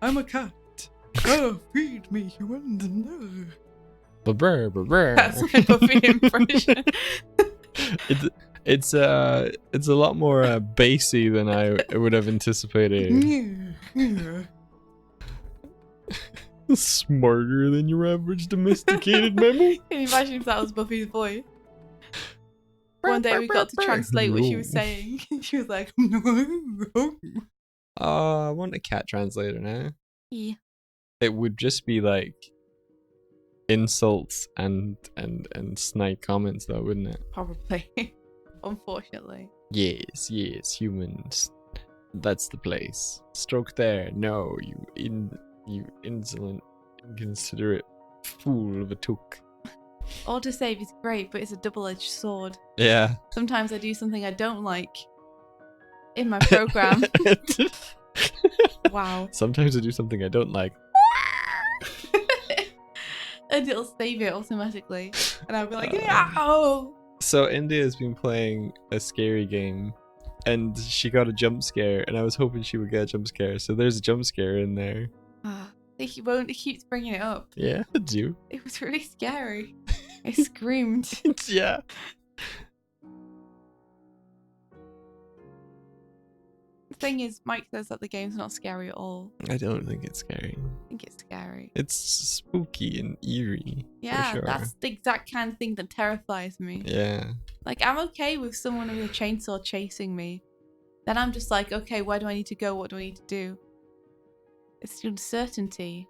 I'm a cat. Oh, feed me, humans. No. That's my Buffy impression. It's a lot more bassy than I would have anticipated. Smarter than your average domesticated mammal. Can you imagine if that was Buffy's voice? One day we got to translate what she was saying. She was like, I want a cat translator now. Yeah. It would just be like insults and snide comments though, wouldn't it? Probably. Unfortunately. Yes, humans. That's the place. Stroke there. No, you insolent, inconsiderate fool of a took. Autosave is great, but it's a double-edged sword. Yeah. Sometimes I do something I don't like in my program. Wow. Sometimes I do something I don't like. And it'll save it automatically. And I'll be like, no! So India's been playing a scary game and she got a jump scare and I was hoping she would get a jump scare. So there's a jump scare in there. He won't. He keeps bringing it up. Yeah, I do. It was really scary. I screamed. Yeah. The thing is, Mike says that the game's not scary at all. I don't think it's scary. I think it's scary. It's spooky and eerie. Yeah, for sure. That's the exact kind of thing that terrifies me. Yeah. Like, I'm okay with someone with a chainsaw chasing me. Then I'm just like, okay, where do I need to go? What do I need to do? It's the uncertainty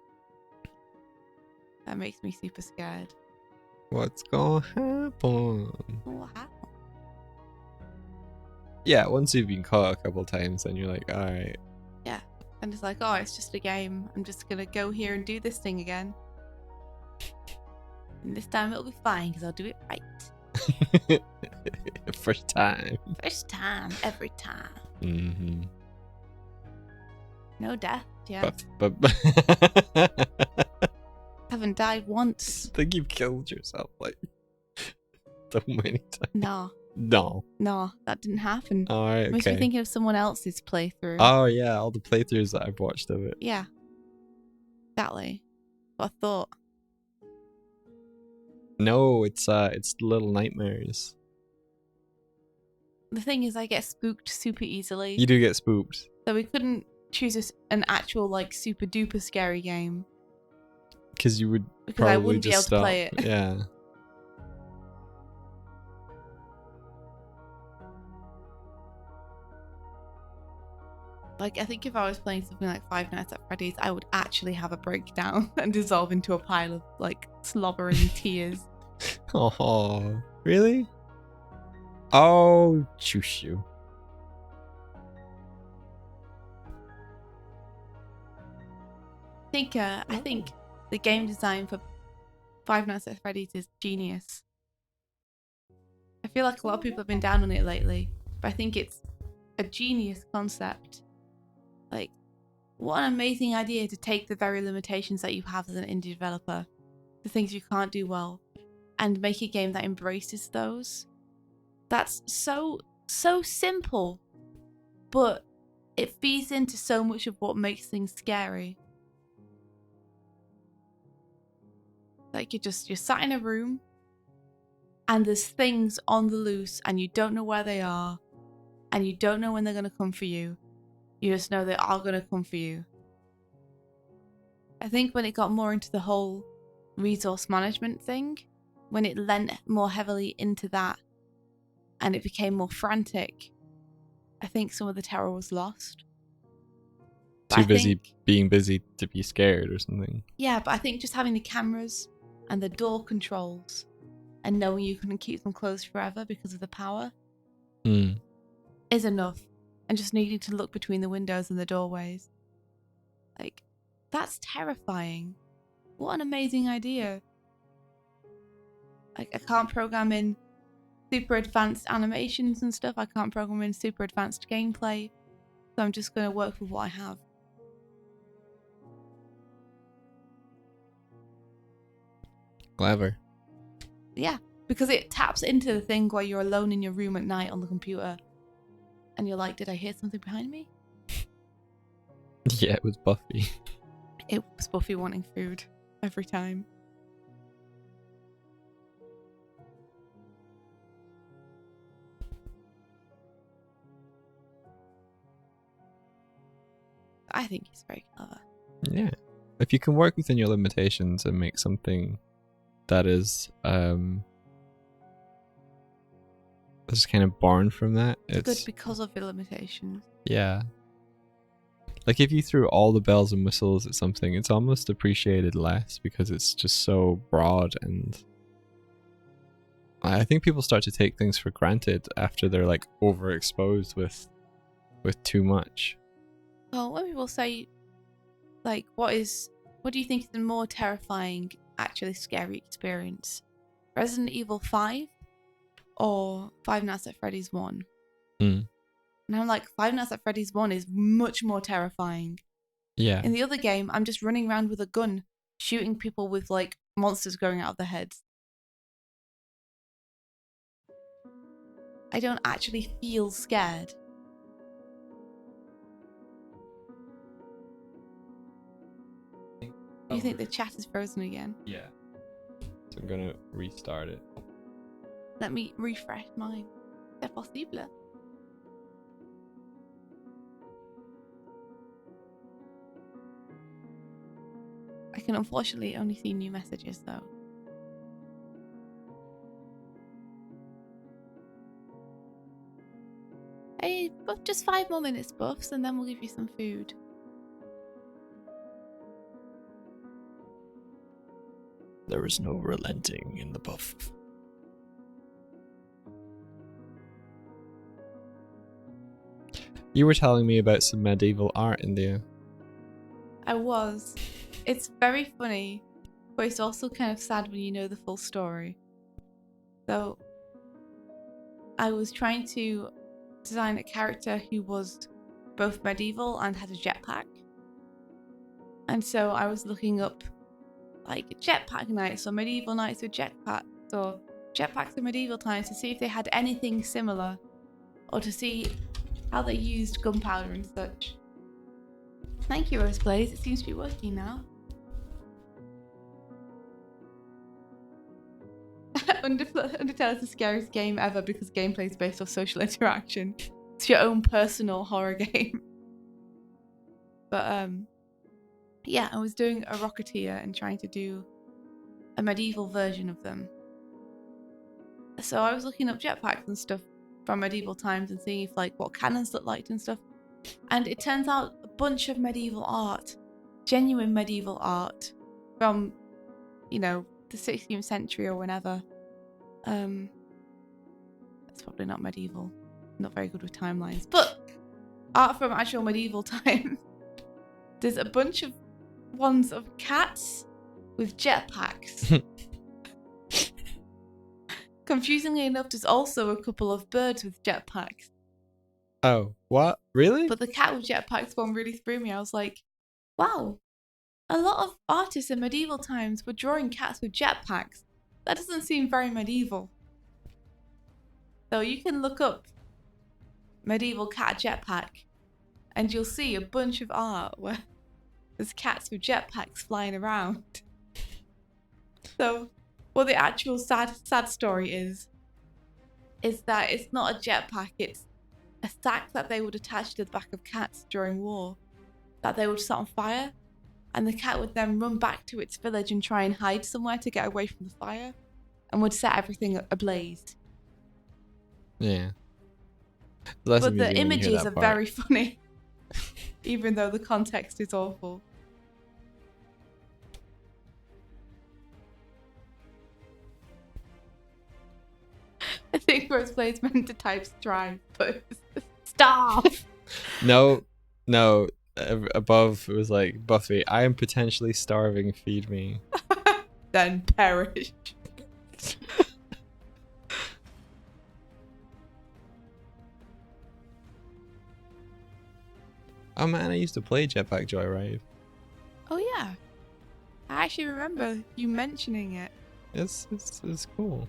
that makes me super scared. What's gonna happen? What happened? Yeah, once you've been caught a couple times, then you're like, alright. Yeah. And it's like, oh, it's just a game. I'm just gonna go here and do this thing again. And this time it'll be fine because I'll do it right. First time. First time, every time. Mm-hmm. No death, yeah. But Haven't died once. I think you've killed yourself like so many times. No, that didn't happen. Alright, okay. Must be thinking of someone else's playthrough. Oh yeah, all the playthroughs that I've watched of it. Yeah. Exactly. What I thought. No, it's Little Nightmares. The thing is, I get spooked super easily. You do get spooked. So we couldn't choose an actual like super duper scary game. Because you would Because probably I wouldn't be able stop. to play it. Yeah. Like, I think if I was playing something like Five Nights at Freddy's, I would actually have a breakdown and dissolve into a pile of, like, slobbering tears. Oh, really? Oh, choo-choo. I think the game design for Five Nights at Freddy's is genius. I feel like a lot of people have been down on it lately, but I think it's a genius concept. Like, what an amazing idea to take the very limitations that you have as an indie developer, the things you can't do well, and make a game that embraces those. That's so simple, but it feeds into so much of what makes things scary. Like you're sat in a room and there's things on the loose and you don't know where they are and you don't know when they're going to come for you. You just know they are going to come for you. I think when it got more into the whole resource management thing, when it lent more heavily into that and it became more frantic, I think some of the terror was lost. Too busy being busy to be scared or something. Yeah, but I think just having the cameras and the door controls and knowing you can keep them closed forever because of the power is enough. And just needing to look between the windows and the doorways. Like, that's terrifying. What an amazing idea. Like, I can't program in super advanced animations and stuff. I can't program in super advanced gameplay. So I'm just going to work with what I have. Clever. Yeah, because it taps into the thing where you're alone in your room at night on the computer. And you're like, did I hear something behind me? Yeah, it was Buffy. It was Buffy wanting food every time. I think he's very clever. Yeah. If you can work within your limitations and make something that is that's kind of born from that, it's good because of the limitations. Yeah. Like if you threw all the bells and whistles at something, it's almost appreciated less because it's just so broad, and I think people start to take things for granted after they're like overexposed with too much. Well, when people say, like, what do you think is the more terrifying, actually scary experience? Resident Evil 5 or Five Nights at Freddy's 1? And I'm like, Five Nights at Freddy's 1 is much more terrifying. Yeah. In the other game, I'm just running around with a gun, shooting people with, like, monsters growing out of their heads. I don't actually feel scared. You think the chat is frozen again? Yeah. So I'm gonna restart it. Let me refresh mine. C'est possible. I can unfortunately only see new messages though. Hey, Buff, just 5 more minutes, Buffs, and then we'll give you some food. There is no relenting in the buff. You were telling me about some medieval art in there. I was. It's very funny, but it's also kind of sad when you know the full story. So, I was trying to design a character who was both medieval and had a jetpack. And so I was looking up like jetpack knights or medieval knights with jetpacks or jetpacks in medieval times to see if they had anything similar or to see how they used gunpowder and such. Thank you, Roseblaze. It seems to be working now. Undertale is the scariest game ever because gameplay is based off social interaction. It's your own personal horror game. But yeah, I was doing a Rocketeer and trying to do a medieval version of them. So I was looking up jetpacks and stuff from medieval times and seeing if like what cannons looked like and stuff. And it turns out a bunch of medieval art, genuine medieval art from, you know, the 16th century or whenever. That's probably not medieval. I'm not very good with timelines. But art from actual medieval times. There's a bunch of ones of cats with jetpacks. Confusingly enough, there's also a couple of birds with jetpacks. Oh, what? Really? But the cat with jetpacks one really threw me. I was like, wow, a lot of artists in medieval times were drawing cats with jetpacks. That doesn't seem very medieval. So you can look up medieval cat jetpack and you'll see a bunch of art where there's cats with jetpacks flying around. So what the actual sad story is that it's not a jetpack, it's a sack that they would attach to the back of cats during war that they would set on fire, and the cat would then run back to its village and try and hide somewhere to get away from the fire and would set everything ablaze. Yeah. But the images are very funny, even though the context is awful. I think first place meant to type strive, but stop. No. Above it was like, Buffy, I am potentially starving. Feed me. Then perish. Oh man, I used to play Jetpack Joyride. Oh yeah, I actually remember you mentioning it. It's cool.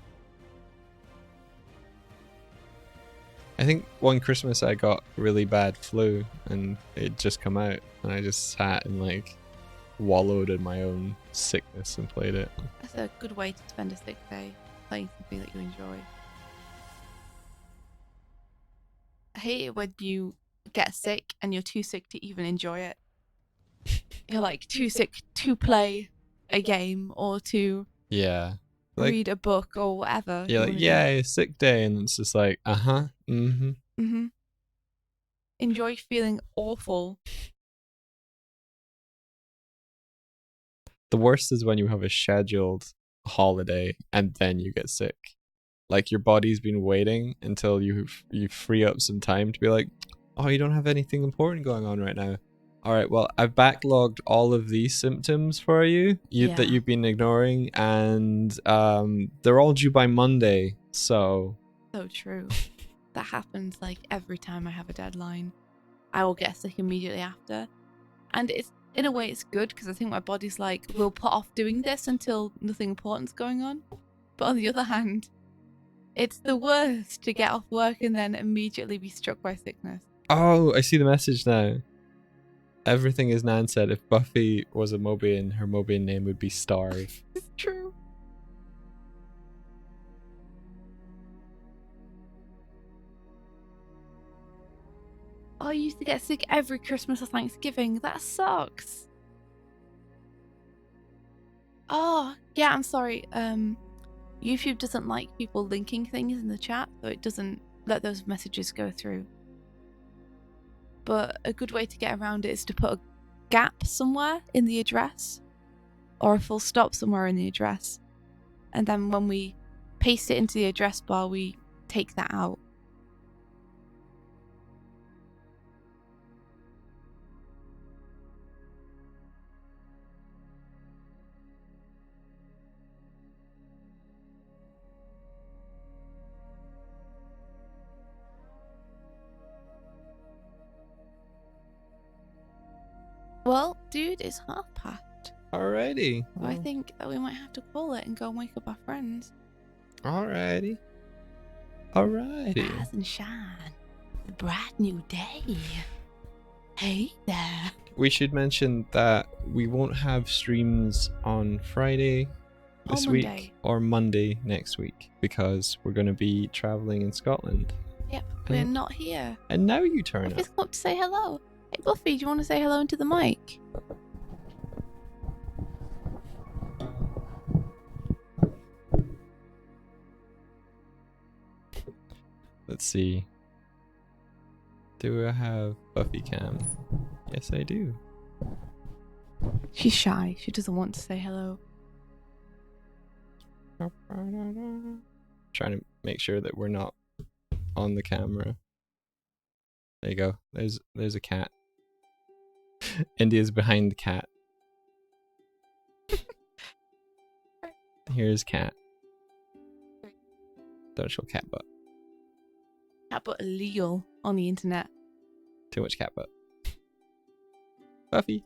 I think one Christmas I got really bad flu and it just come out and I just sat and like wallowed in my own sickness and played it. That's a good way to spend a sick day, playing something that you enjoy. I hate it when you get sick and you're too sick to even enjoy it. You're like too sick to play a game or to read a book or whatever. Yeah, like, yay, sick day, and it's just like, Enjoy feeling awful. The worst is when you have a scheduled holiday and then you get sick. Like your body's been waiting until you free up some time to be like, oh, you don't have anything important going on right now. All right, well, I've backlogged all of these symptoms for you that you've been ignoring, and they're all due by Monday. So true. That happens like every time I have a deadline. I will get sick immediately after, and it's in a way it's good because I think my body's like, we'll put off doing this until nothing important's going on. But on the other hand, it's the worst to get off work and then immediately be struck by sickness. Oh, I see the message now. Everything as Nan said, if Buffy was a Mobian, her Mobian name would be Starve. It's true. Oh, I used to get sick every Christmas or Thanksgiving. That sucks. Oh, yeah, I'm sorry. YouTube doesn't like people linking things in the chat, so it doesn't let those messages go through. But a good way to get around it is to put a gap somewhere in the address or a full stop somewhere in the address. And then when we paste it into the address bar, we take that out. Well, dude, it's past. Alrighty. So I think that we might have to call it and go and wake up our friends. Alrighty. Rise and shine. A bright new day. Hey there. We should mention that we won't have streams on Friday this week or Monday next week because we're going to be traveling in Scotland. Yep, we're not here. And now you turn up. Buffy's come up to say hello. Hey Buffy, do you want to say hello into the mic? Let's see. Do I have Buffy cam? Yes, I do. She's shy. She doesn't want to say hello. Trying to make sure that we're not on the camera. There you go. There's a cat. India's behind the cat. Here's cat. Don't show cat butt. Cat butt illegal on the internet. Too much cat butt. Buffy.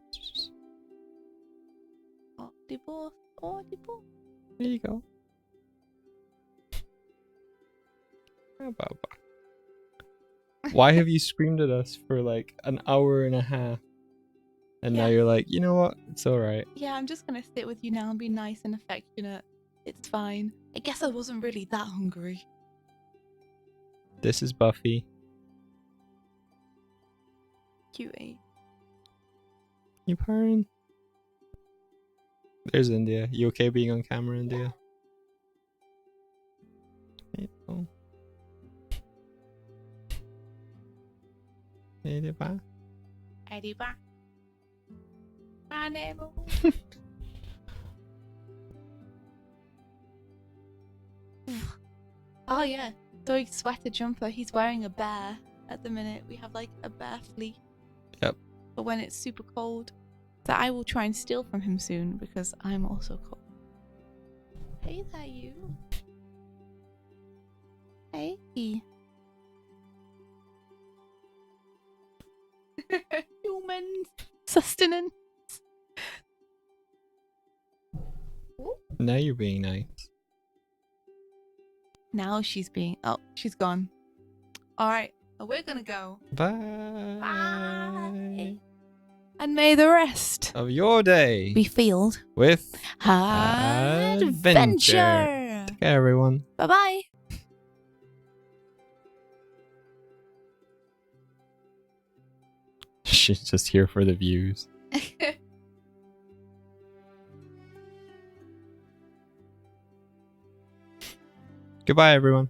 Audible. Audible. There you go. Why have you screamed at us for like an hour and a half? And now you're like, you know what? It's alright. Yeah, I'm just gonna sit with you now and be nice and affectionate. It's fine. I guess I wasn't really that hungry. This is Buffy. Cutie. You purring? There's India. You okay being on camera, India? Yeah. Oh. Eddie ba? Eddie ba? My name. Oh yeah, Doig's sweater jumper. He's wearing a bear at the minute. We have like a bear fleece. Yep. But when it's super cold, that I will try and steal from him soon because I'm also cold. Hey there, you. Hey. Humans. Sustenance. Now you're being nice. Now she's being... Oh, she's gone. Alright, we're gonna go. Bye. Bye. And may the rest Of your day be filled with adventure. Take care, everyone. Bye-bye. She's just here for the views. Goodbye, everyone.